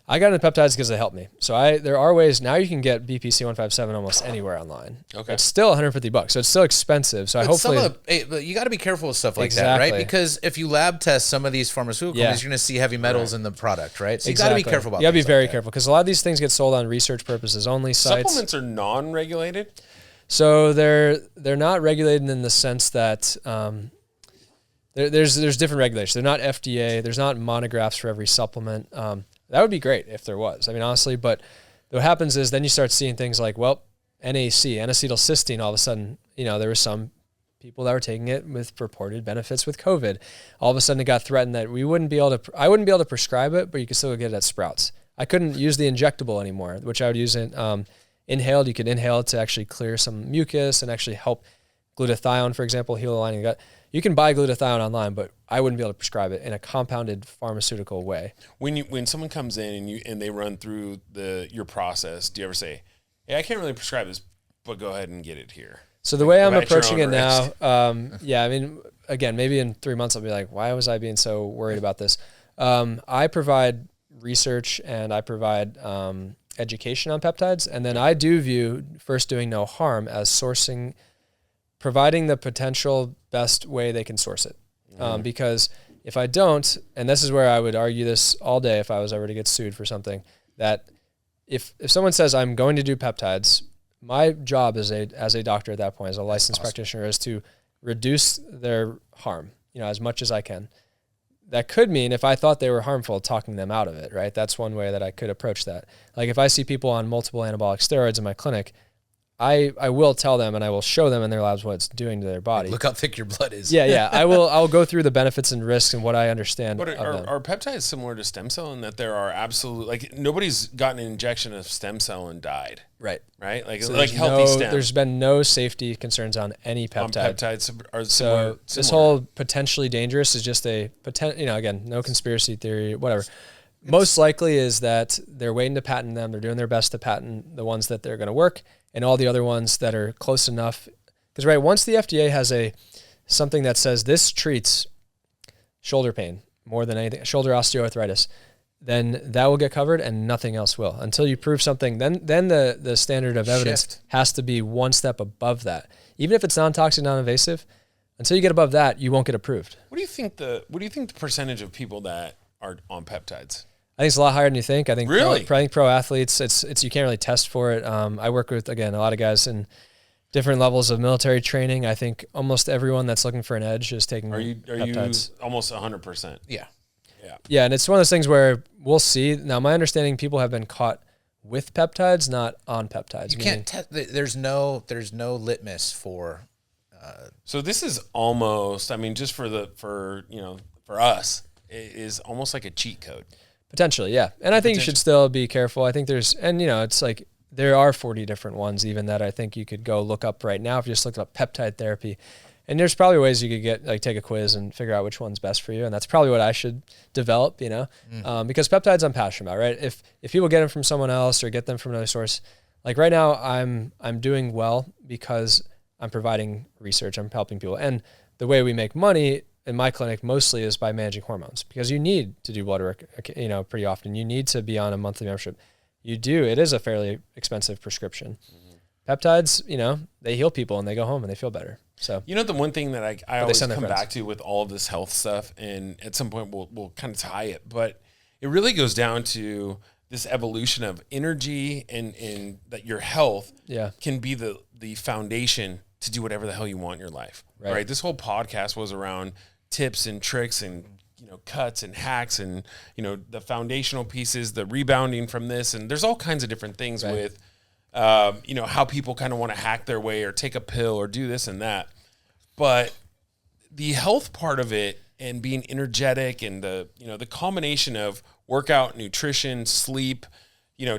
Speaker 2: I got into peptides because they helped me. So there are ways, now you can get BPC 157 almost anywhere online. Okay. It's still $150, so it's still expensive. So
Speaker 1: but you got to be careful with stuff like that, right? Because if you lab test some of these pharmaceutical companies, you're going to see heavy metals in the product, right? So you got to be careful about that.
Speaker 2: You got to be very careful because a lot of these things get sold on research purposes only sites.
Speaker 3: Supplements are non-regulated?
Speaker 2: So they're not regulated in the sense that there's different regulations. They're not FDA. There's not monographs for every supplement. That would be great if there was. Honestly, but what happens is then you start seeing things like, NAC, N-acetylcysteine, all of a sudden, there were some people that were taking it with purported benefits with COVID. All of a sudden it got threatened that I wouldn't be able to prescribe it, but you could still get it at Sprouts. I couldn't use the injectable anymore, which I would use it inhaled. You could inhale it to actually clear some mucus and actually help glutathione, for example, heal the lining of the gut. You can buy glutathione online, but I wouldn't be able to prescribe it in a compounded pharmaceutical way.
Speaker 3: When someone comes in and they run through your process, do you ever say, "Hey, I can't really prescribe this, but go ahead and get it here"?
Speaker 2: So the way I'm approaching it now, again, maybe in 3 months I'll be like, "Why was I being so worried about this?" I provide research and I provide education on peptides, and then I do view first doing no harm as providing the potential best way they can source it. Because if I don't, and this is where I would argue this all day if I was ever to get sued for something, that if someone says I'm going to do peptides, my job as a doctor at that point, as a licensed practitioner, is to reduce their harm, as much as I can. That could mean if I thought they were harmful, talking them out of it, right? That's one way that I could approach that. Like if I see people on multiple anabolic steroids in my clinic, I will tell them and I will show them in their labs what it's doing to their body.
Speaker 1: Look how thick your blood is.
Speaker 2: Yeah. I'll go through the benefits and risks and what I understand.
Speaker 3: But are peptides similar to stem cell in that there are nobody's gotten an injection of stem cell and died?
Speaker 2: Right.
Speaker 3: Like healthy stem.
Speaker 2: There's been no safety concerns on any peptide.
Speaker 3: Peptides are
Speaker 2: similar. This whole potentially dangerous is just a again, no conspiracy theory, whatever. Most likely is that they're waiting to patent them. They're doing their best to patent the ones that they're going to work. and all the other ones that are close enough. Because right, once the FDA has something that says this treats shoulder pain more than anything, shoulder osteoarthritis, then that will get covered and nothing else will. Until you prove something, then the standard of evidence has to be one step above that. Even if it's non-toxic, non-invasive, until you get above that, you won't get approved.
Speaker 3: What do you think the percentage of people that are on peptides?
Speaker 2: I think it's a lot higher than you think. I think
Speaker 3: really?
Speaker 2: Pro athletes, it's you can't really test for it. I work with, again, a lot of guys in different levels of military training. I think almost everyone that's looking for an edge is taking peptides.
Speaker 3: You almost 100%?
Speaker 1: Yeah.
Speaker 2: Yeah, and it's one of those things where we'll see. Now, my understanding, people have been caught with peptides, not on peptides.
Speaker 1: You can't test. There's no litmus for.
Speaker 3: So this is almost, I mean, just for us, it is almost like a cheat code.
Speaker 2: Potentially, yeah. And I think you should still be careful. I think it's like there are 40 different ones even that I think you could go look up right now if you just looked up peptide therapy. And there's probably ways you could take a quiz and figure out which one's best for you. And that's probably what I should develop, because peptides I'm passionate about, right? If people get them from someone else or get them from another source, like right now I'm doing well because I'm providing research, I'm helping people. And the way we make money in my clinic mostly is by managing hormones, because you need to do blood work, pretty often. You need to be on a monthly membership. You do. It is a fairly expensive prescription. Mm-hmm. Peptides, they heal people and they go home and they feel better. So,
Speaker 3: the one thing that I always come back to with all of this health stuff, and at some point we'll kind of tie it, but it really goes down to this evolution of energy and that your health can be the foundation to do whatever the hell you want in your life. Right? This whole podcast was around tips and tricks and cuts and hacks and the foundational pieces, the rebounding from this, and there's all kinds of different things with how people kind of want to hack their way or take a pill or do this and that. But the health part of it and being energetic and the combination of workout, nutrition, sleep,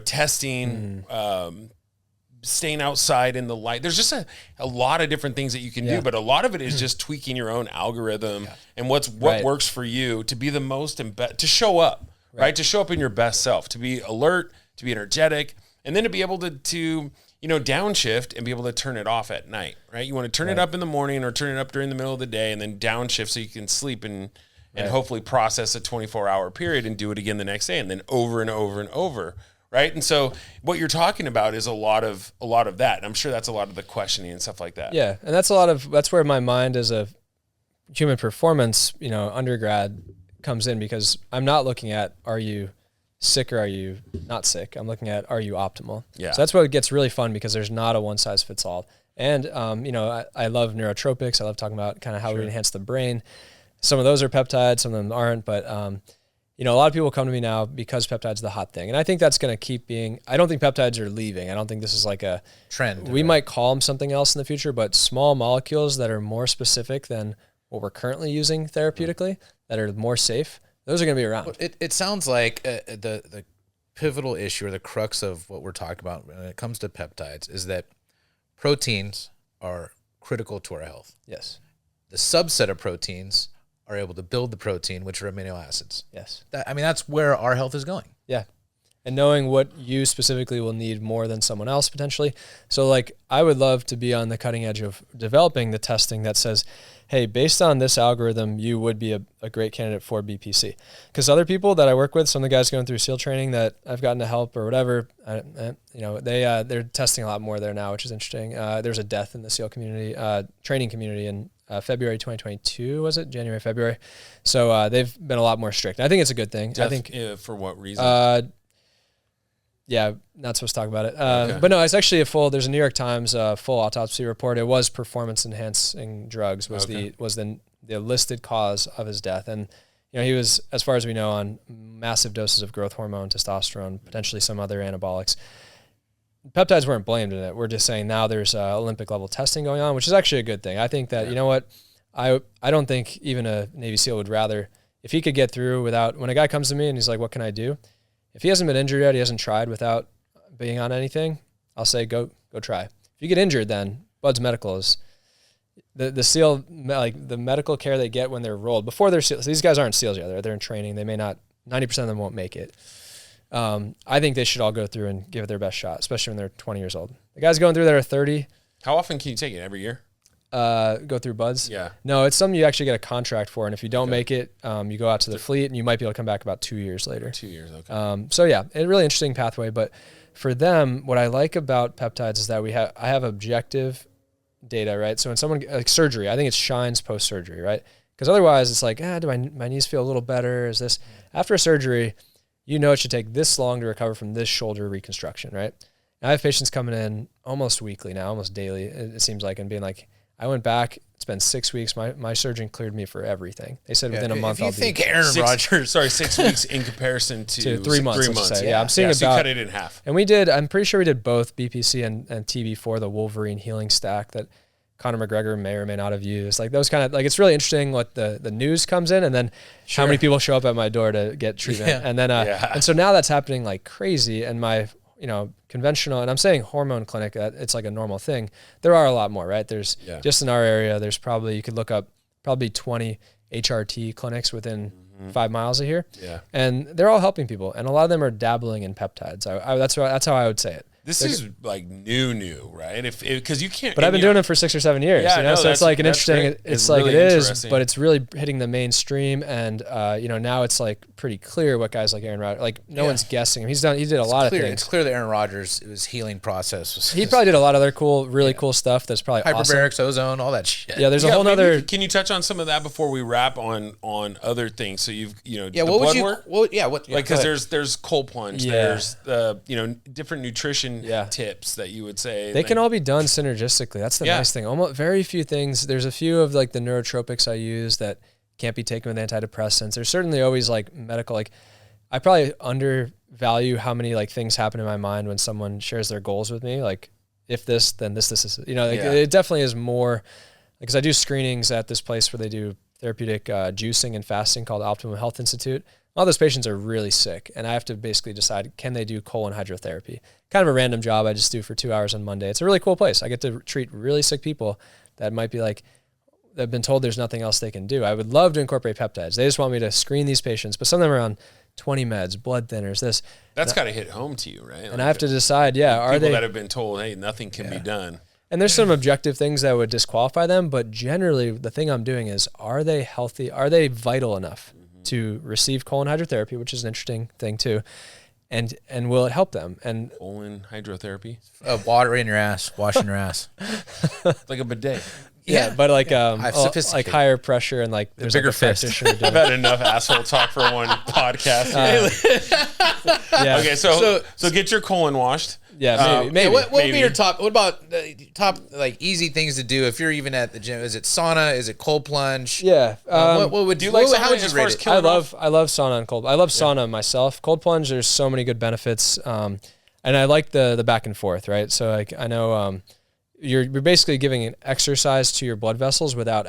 Speaker 3: testing, staying outside in the light. There's just a lot of different things that you can do, but a lot of it is just tweaking your own algorithm and what works for you to be the most to show up, right? To show up in your best self, to be alert, to be energetic, and then to be able to downshift and be able to turn it off at night, right? You want to turn it up in the morning or turn it up during the middle of the day and then downshift so you can sleep and hopefully process a 24-hour period and do it again the next day and then over and over and over. Right. And so what you're talking about is a lot of that. And I'm sure that's a lot of the questioning and stuff like that.
Speaker 2: Yeah. And that's where my mind as a human performance, undergrad comes in, because I'm not looking at, are you sick or are you not sick? I'm looking at, are you optimal? Yeah. So that's what gets really fun, because there's not a one size fits all. And, I love neurotropics. I love talking about kind of how we enhance the brain. Some of those are peptides, some of them aren't, but, a lot of people come to me now because peptides are the hot thing. And I think that's going to keep being, I don't think peptides are leaving. I don't think this is like a
Speaker 1: trend.
Speaker 2: We might call them something else in the future, but small molecules that are more specific than what we're currently using therapeutically, that are more safe, those are going to be around.
Speaker 1: Well, it sounds like the pivotal issue or the crux of what we're talking about when it comes to peptides is that proteins are critical to our health.
Speaker 2: Yes.
Speaker 1: The subset of proteins are able to build the protein, which are amino acids.
Speaker 2: Yes.
Speaker 1: That's where our health is going.
Speaker 2: Yeah. And knowing what you specifically will need more than someone else potentially. So I would love to be on the cutting edge of developing the testing that says, hey, based on this algorithm, you would be a great candidate for BPC. Because other people that I work with, some of the guys going through SEAL training that I've gotten to help or whatever, they're testing a lot more there now, which is interesting. There's a death in the SEAL community, training community in February 2022, was it? January, February. So they've been a lot more strict. I think it's a good thing.
Speaker 3: Death,
Speaker 2: I think
Speaker 3: for what reason?
Speaker 2: Not supposed to talk about it. But no, it's actually there's a New York Times full autopsy report. It was performance enhancing drugs was the listed cause of his death. And, he was, as far as we know, on massive doses of growth hormone, testosterone, potentially some other anabolics. Peptides weren't blamed in it. We're just saying now there's Olympic level testing going on, which is actually a good thing. I think that, I don't think even a Navy SEAL would rather, if he could get through without, when a guy comes to me and he's like, what can I do? If he hasn't been injured yet, he hasn't tried without being on anything, I'll say, go try. If you get injured, then Bud's Medical is the SEAL, the medical care they get when they're rolled before they're SEALs. These guys aren't SEAls yet. They're in training. They may not, 90% of them won't make it. I think they should all go through and give it their best shot, especially when they're 20 years old. The guys going through that are 30.
Speaker 3: How often can you take it? Every year?
Speaker 2: Go through buds?
Speaker 3: Yeah.
Speaker 2: No, it's something you actually get a contract for, and if you don't make it, you go out to the fleet, and you might be able to come back about 2 years later.
Speaker 3: 2 years, okay.
Speaker 2: So yeah, a really interesting pathway. But for them, what I like about peptides is that I have objective data, right? So when someone like surgery, I think it shines post surgery, right? Because otherwise, it's like, do my knees feel a little better? Is this after a surgery? You know, it should take this long to recover from this shoulder reconstruction, right? And I have patients coming in almost weekly now, almost daily, it seems like, and being like, I went back, it's been 6 weeks, my surgeon cleared me for everything. They said within a month
Speaker 1: I'll be... think Aaron Rodgers...
Speaker 3: Sorry, 6 weeks in comparison to
Speaker 2: 3 months.
Speaker 3: 3 months.
Speaker 2: Yeah, I'm seeing
Speaker 3: so
Speaker 2: about...
Speaker 3: you cut it in half.
Speaker 2: And I'm pretty sure we did both BPC and TB4, the Wolverine healing stack that Conor McGregor may or may not have used. Like those kind of, like, it's really interesting what the news comes in, and then how many people show up at my door to get treatment. And then, and so now that's happening like crazy. And my, conventional, and I'm saying hormone clinic, it's like a normal thing. There are a lot more, right? There's just in our area, there's probably, you could look up probably 20 HRT clinics within 5 miles of here. Yeah. And they're all helping people. And a lot of them are dabbling in peptides. That's how I would say it.
Speaker 3: This is like new, right? Because you can't.
Speaker 2: But I've been doing it for 6 or 7 years.
Speaker 3: Yeah,
Speaker 2: so it's like an interesting. It's like really it is, but it's really hitting the mainstream, and now it's like pretty clear what guys like Aaron Rodgers, like no one's guessing him. He did a lot of things.
Speaker 1: It's clear that Aaron Rodgers' healing process
Speaker 2: he probably did a lot of other cool stuff. That's probably
Speaker 1: Hyperbaric,
Speaker 2: awesome.
Speaker 1: ozone, all that shit.
Speaker 2: Yeah, there's a whole nother.
Speaker 3: Can you touch on some of that before we wrap on other things? So you've
Speaker 1: what
Speaker 3: the
Speaker 1: would
Speaker 3: blood
Speaker 1: you?
Speaker 3: work? Because there's cold plunge, there's different nutrition tips that you would say
Speaker 2: they can all be done synergistically. That's the nice thing. Almost very few things. There's a few of like the neurotropics I use that can't be taken with antidepressants. There's certainly always like medical, like I probably undervalue how many like things happen in my mind when someone shares their goals with me. Like if this, then this, it definitely is more because I do screenings at this place where they do therapeutic juicing and fasting called Optimum Health Institute. All those patients are really sick, and I have to basically decide, can they do colon hydrotherapy? Kind of a random job I just do for 2 hours on Monday. It's a really cool place. I get to treat really sick people that might be like, they've been told there's nothing else they can do. I would love to incorporate peptides. They just want me to screen these patients, but some of them are on 20 meds, blood thinners, this.
Speaker 3: That's got to hit home to you, right?
Speaker 2: And I have to decide, are they...
Speaker 3: People that have been told, hey, nothing can be done.
Speaker 2: And there's some objective things that would disqualify them, but generally the thing I'm doing is, are they healthy? Are they vital enough to receive colon hydrotherapy, which is an interesting thing too, and will it help them? And
Speaker 3: colon hydrotherapy,
Speaker 1: water in your ass, washing your ass,
Speaker 3: like a bidet.
Speaker 2: Yeah, but like like higher pressure and like
Speaker 1: there's bigger fist.
Speaker 3: I've had enough asshole talk for one podcast. Okay, so get your colon washed.
Speaker 2: Yeah, maybe.
Speaker 1: What would be your top? What about top like easy things to do if you're even at the gym? Is it sauna? Is it cold plunge?
Speaker 2: Yeah.
Speaker 1: What would you like? How would you rate it?
Speaker 2: I love sauna and cold. I love sauna myself. Cold plunge. There's so many good benefits, and I like the back and forth. Right. So like I know you're basically giving an exercise to your blood vessels without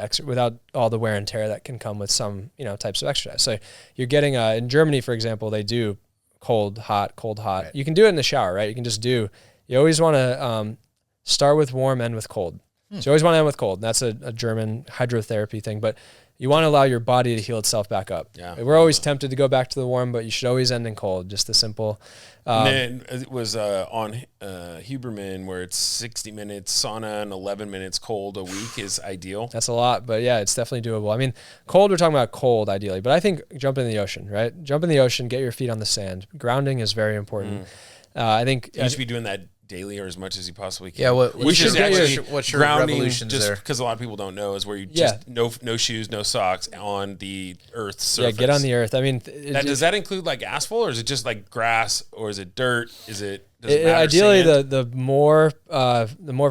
Speaker 2: all the wear and tear that can come with some types of exercise. So you're getting in Germany, for example, they do cold, hot. Right. You can do it in the shower, right? You always want to start with warm, end with cold. So you always want to end with cold. And that's a German hydrotherapy thing, but you want to allow your body to heal itself back up. Yeah. We're always tempted to go back to the warm, but you should always end in cold, just the simple.
Speaker 3: And then it was on Huberman where it's 60 minutes sauna and 11 minutes cold a week is ideal.
Speaker 2: That's a lot, but yeah, it's definitely doable. I mean, cold, we're talking about cold ideally, but I think jump in the ocean, right? Jump in the ocean, get your feet on the sand. Grounding is very important. I think
Speaker 3: you should be doing that daily or as much as you possibly can.
Speaker 1: Yeah,
Speaker 3: what's your
Speaker 1: grounding
Speaker 3: revolutions just because a lot of people don't know is where you just no shoes, no socks on the earth's surface.
Speaker 2: Yeah, get on the earth. I mean,
Speaker 3: does that include like asphalt, or is it just like grass, or is it dirt? Does it
Speaker 2: ideally the more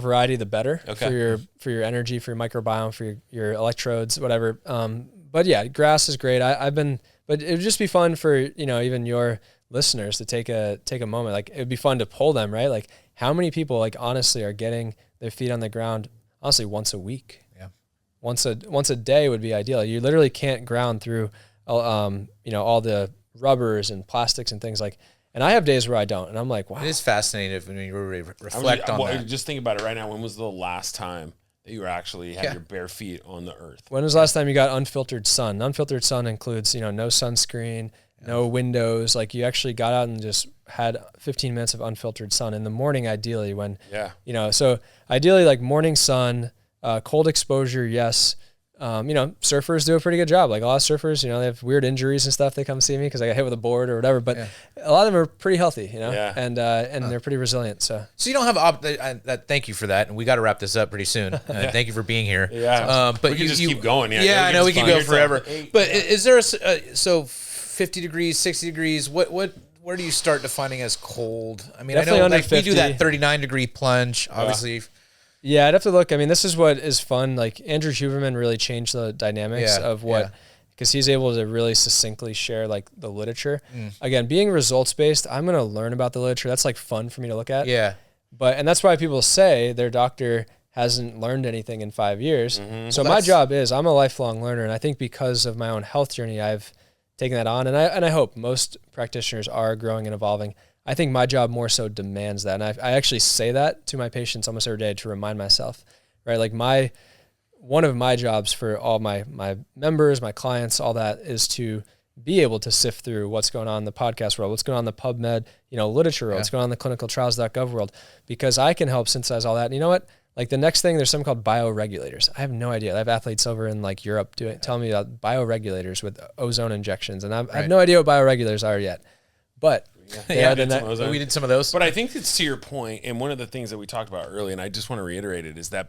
Speaker 2: variety the better for your energy, for your microbiome, for your electrodes, whatever. But yeah, grass is great. But it would just be fun for even your listeners to take a moment. Like it would be fun to poll them, right? Like how many people like honestly are getting their feet on the ground honestly once a week? Yeah. Once a day would be ideal. You literally can't ground through all the rubbers and plastics and things like, and I have days where I don't, and I'm like, wow.
Speaker 1: It is fascinating when you really reflect on that.
Speaker 3: Just think about it right now. When was the last time that you actually had your bare feet on the earth?
Speaker 2: When was the last time you got unfiltered sun? Unfiltered sun includes, no sunscreen, no windows. Like you actually got out and just had 15 minutes of unfiltered sun in the morning, ideally when, so ideally like morning sun, cold exposure. Yes. Surfers do a pretty good job. Like a lot of surfers, they have weird injuries and stuff. They come see me because I got hit with a board or whatever, but a lot of them are pretty healthy, and they're pretty resilient. So
Speaker 1: you don't have, thank you for that. And we got to wrap this up pretty soon. Thank you for being here.
Speaker 3: Yeah. But we can just keep going.
Speaker 1: Yeah, I know we can go forever. But is there so 50 degrees, 60 degrees, where do you start defining as cold? I mean,
Speaker 2: definitely
Speaker 1: I know we do that 39-degree plunge, obviously.
Speaker 2: Yeah, I'd have to look. I mean, this is what is fun. Like Andrew Huberman really changed the dynamics of what, because he's able to really succinctly share like the literature. Again, being results-based, I'm going to learn about the literature. That's like fun for me to look at.
Speaker 1: Yeah.
Speaker 2: And that's why people say their doctor hasn't learned anything in 5 years. So my job is I'm a lifelong learner. And I think because of my own health journey, I've taken that on. And I hope most practitioners are growing and evolving. I think my job more so demands that. And I actually say that to my patients almost every day to remind myself, right? Like one of my jobs for all my members, my clients, all that is to be able to sift through what's going on in the podcast world, what's going on in the PubMed, literature world, what's going on in the clinicaltrials.gov world, because I can help synthesize all that. And you know what? Like the next thing, there's something called bioregulators. I have no idea. I have athletes over in like Europe telling me about bioregulators with ozone injections. And I have no idea what bioregulators are yet, but
Speaker 1: we did some of those.
Speaker 3: But I think it's to your point, and one of the things that we talked about earlier, and I just want to reiterate it, is that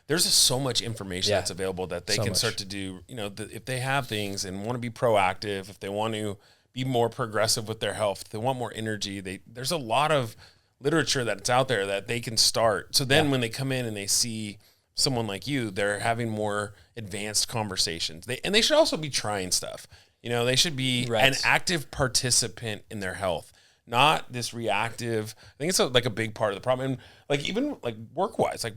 Speaker 3: there's just so much information that's available that they can start to do, if they have things and want to be proactive, if they want to be more progressive with their health, if they want more energy, there's a lot of literature that's out there that they can start. So then when they come in and they see someone like you, they're having more advanced conversations. They should also be trying stuff. They should be an active participant in their health, not this reactive. I think it's like a big part of the problem. And like even like work-wise, like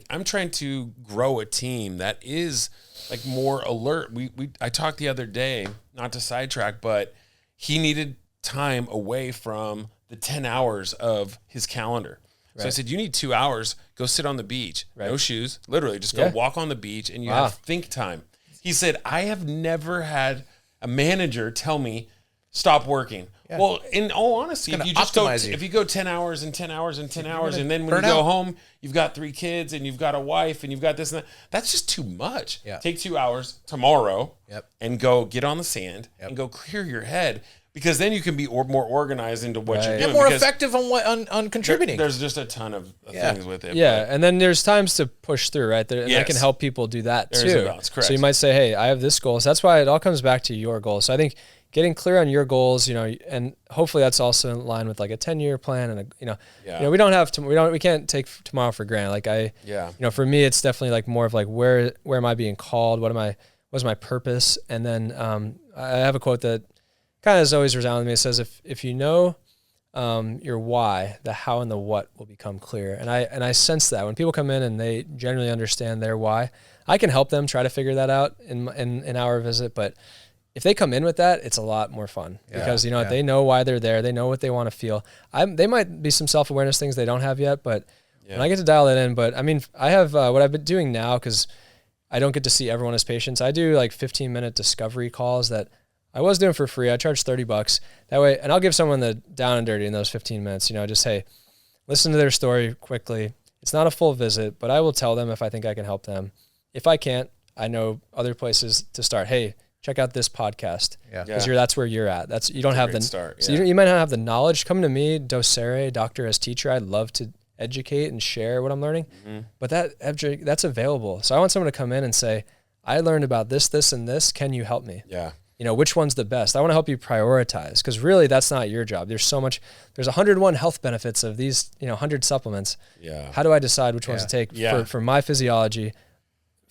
Speaker 3: I'm trying to grow a team that is like more alert. I talked the other day, not to sidetrack, but he needed time away from the 10 hours of his calendar. So I said, you need 2 hours, go sit on the beach, no shoes, literally just go walk on the beach and you have think time. He said, I have never had a manager tell me stop working. Yeah. Well, in all honesty, if you go 10 hours and 10 hours and 10 hours, and then when you go home, you've got 3 kids and you've got a wife and you've got this and that, that's just too much. Yeah. Take 2 hours tomorrow and go get on the sand and go clear your head, because then you can be more organized into what you're doing.
Speaker 1: And more effective on contributing.
Speaker 3: There's just a ton of things with it.
Speaker 2: Yeah, and then there's times to push through, right? And I can help people do that too.
Speaker 3: Correct.
Speaker 2: So you might say, hey, I have this goal. So that's why it all comes back to your goals. So I think getting clear on your goals, and hopefully that's also in line with like a 10-year plan and we can't take tomorrow for granted. Like for me, it's definitely like more of like where am I being called? What's my purpose? And then I have a quote that kind of has always resounded with me. It says, if you know your why, the how and the what will become clear. And I sense that when people come in and they generally understand their why, I can help them try to figure that out in our visit. But if they come in with that, it's a lot more fun because they know why they're there. They know what they want to feel. They might be some self-awareness things they don't have yet, but when I get to dial it in, but I mean, I have what I've been doing now, because I don't get to see everyone as patients. I do like 15-minute discovery calls that I was doing for free. I charge $30 that way. And I'll give someone the down and dirty in those 15 minutes, just, hey, listen to their story quickly. It's not a full visit, but I will tell them if I think I can help them. If I can't, I know other places to start. Hey, check out this podcast. Because that's where you're at. You don't have the start. So you might not have the knowledge. Come to me, docere, doctor as teacher. I'd love to educate and share what I'm learning. But that's available. So I want someone to come in and say, I learned about this, this, and this. Can you help me?
Speaker 3: Yeah.
Speaker 2: Which one's the best? I want to help you prioritize, because really that's not your job. There's 101 health benefits of these, 100 supplements. Yeah. How do I decide which ones to take for my physiology,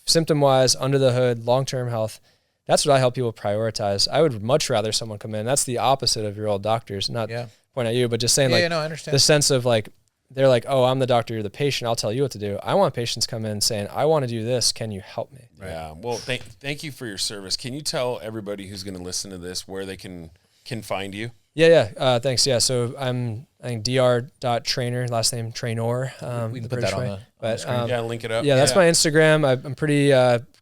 Speaker 2: symptom-wise, under the hood, long-term health? That's what I help people prioritize. I would much rather someone come in. That's the opposite of your old doctors, not point at you, but just saying I understand. The sense of like, they're like, oh, I'm the doctor, you're the patient, I'll tell you what to do. I want patients come in saying, I want to do this, can you help me?
Speaker 3: Right. Yeah, well, thank you for your service. Can you tell everybody who's going to listen to this where they can can find you?
Speaker 2: Yeah. Thanks. Yeah. So I think dr.trainor, last name Trainor.
Speaker 1: We can put that on the screen.
Speaker 3: Yeah, link it up.
Speaker 2: Yeah, that's my Instagram. I'm pretty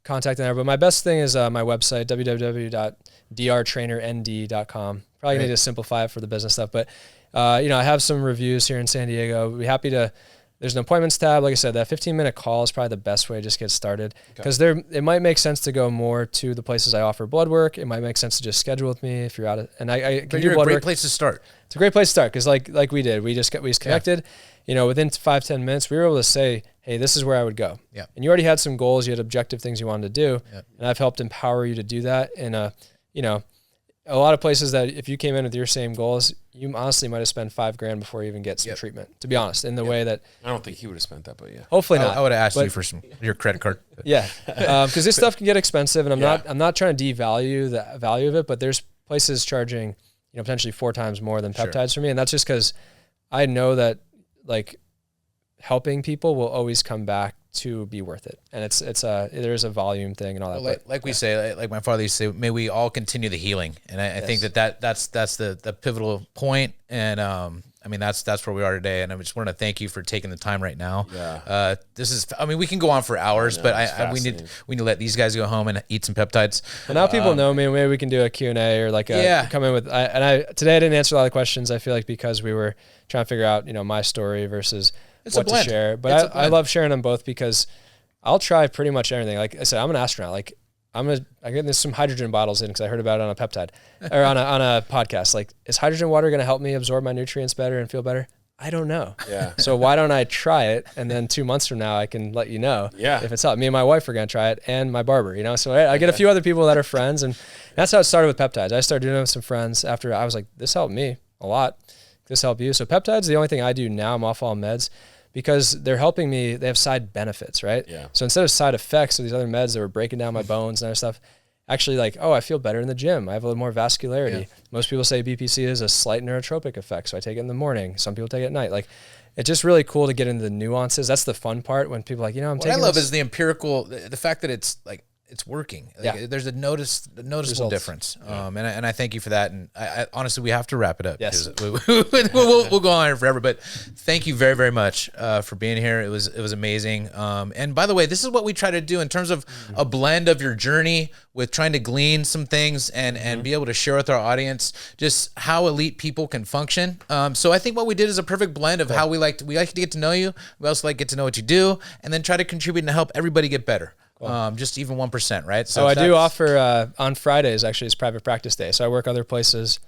Speaker 2: contacting there, but my best thing is my website, www.drtrainornd.com. Probably need to simplify it for the business stuff, but I have some reviews here in San Diego. We'd be happy to. There's an appointments tab. Like I said, that 15-minute call is probably the best way to just get started, because it might make sense to go more to the places I offer blood work. It might make sense to just schedule with me if you're out of, and I can do blood work.
Speaker 1: Great place to start.
Speaker 2: It's a great place to start, because like we did, we just connected. Within 5-10 minutes, we were able to say, hey, this is where I would go.
Speaker 1: Yeah.
Speaker 2: And you already had some goals, you had objective things you wanted to do, and I've helped empower you to do that. And a lot of places that if you came in with your same goals, you honestly might have spent $5,000 before you even get some treatment, to be honest, in the way that.
Speaker 3: I don't think he would have spent that, but yeah.
Speaker 2: Hopefully not.
Speaker 1: I would have asked you for your credit card.
Speaker 2: Yeah. Because this stuff can get expensive, and I'm not trying to devalue the value of it, but there's places charging, potentially 4 times more than peptides for me. And that's just because I know that helping people will always come back to be worth it. And there's a volume thing and all that.
Speaker 1: Well, like we say, like my father used to say, may we all continue the healing. And I think that's the pivotal point. And that's where we are today. And I just want to thank you for taking the time right now. Yeah. We can go on for hours, but we need to let these guys go home and eat some peptides.
Speaker 2: Well, now people know me. Maybe we can do a Q&A or come in with, today I didn't answer a lot of questions. I feel like because we were trying to figure out, my story versus what to share. But I love sharing them both, because I'll try pretty much everything. Like I said, I'm an astronaut. I get some hydrogen bottles in because I heard about it on a peptide or on a podcast. Like, is hydrogen water going to help me absorb my nutrients better and feel better? I don't know. Yeah. So why don't I try it? And then 2 months from now, I can let you know if it's helped. Me and my wife are going to try it, and my barber, So I get a few other people that are friends, and that's how it started with peptides. I started doing it with some friends after I was like, this helped me a lot. This help you. So peptides, the only thing I do now, I'm off all meds, because they're helping me. They have side benefits, right? Yeah. So instead of side effects of these other meds that were breaking down my bones and other stuff, actually I feel better in the gym. I have a little more vascularity. Yeah. Most people say BPC is a slight neurotropic effect, so I take it in the morning. Some people take it at night. It's just really cool to get into the nuances. That's the fun part when people are like, what
Speaker 1: I love is the empirical, the fact that it's it's working. There's a noticeable difference. And I thank you for that. And I honestly, we have to wrap it up.
Speaker 2: Yes.
Speaker 1: We'll go on here forever, but thank you very, very much for being here. It was amazing. And by the way, this is what we try to do in terms of a blend of your journey with trying to glean some things and be able to share with our audience just how elite people can function. So I think what we did is a perfect blend of how we like to get to know you. We also like to get to know what you do, and then try to contribute and help everybody get better. Just even 1%, right? So
Speaker 2: I do offer on Fridays, actually, is private practice day. So I work other places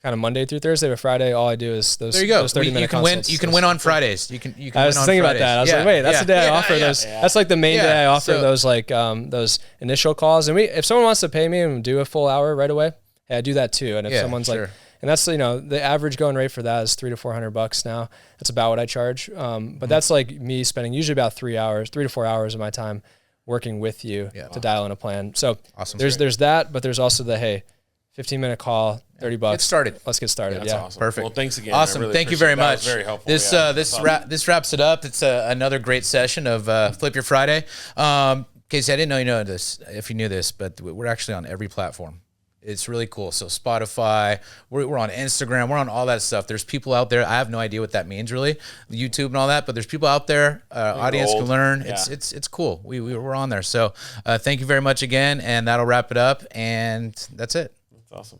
Speaker 2: kind of Monday through Thursday, but Friday, all I do is those 30-minute consults.
Speaker 1: You can win on Fridays. You can
Speaker 2: I was thinking about that. I was like, wait, that's the day I offer those. That's like the main day I offer those those initial calls. And if someone wants to pay me and do a full hour right away, hey, I do that too. And if someone's and that's, the average going rate for that is $300 to $400 now. That's about what I charge. But that's like me spending usually about 3 to 4 hours of my time working with you to dial in a plan. So there's that, but there's also the 15-minute call, $30.
Speaker 1: Get started.
Speaker 2: Let's get started.
Speaker 3: That's awesome.
Speaker 1: Perfect.
Speaker 3: Well, thanks again.
Speaker 1: Awesome.
Speaker 3: Really
Speaker 1: Thank you very much.
Speaker 3: That was very helpful.
Speaker 1: This wraps it up. It's another great session of Flip Your Friday. Casey, I didn't know you know this, if you knew this, but we're actually on every platform. It's really cool. So Spotify, we're on Instagram, we're on all that stuff. There's people out there. I have no idea what that means really, YouTube and all that, but there's people out there. Audience can learn. Yeah. It's cool. We're on there. So thank you very much again, and that'll wrap it up. And that's it.
Speaker 3: That's awesome.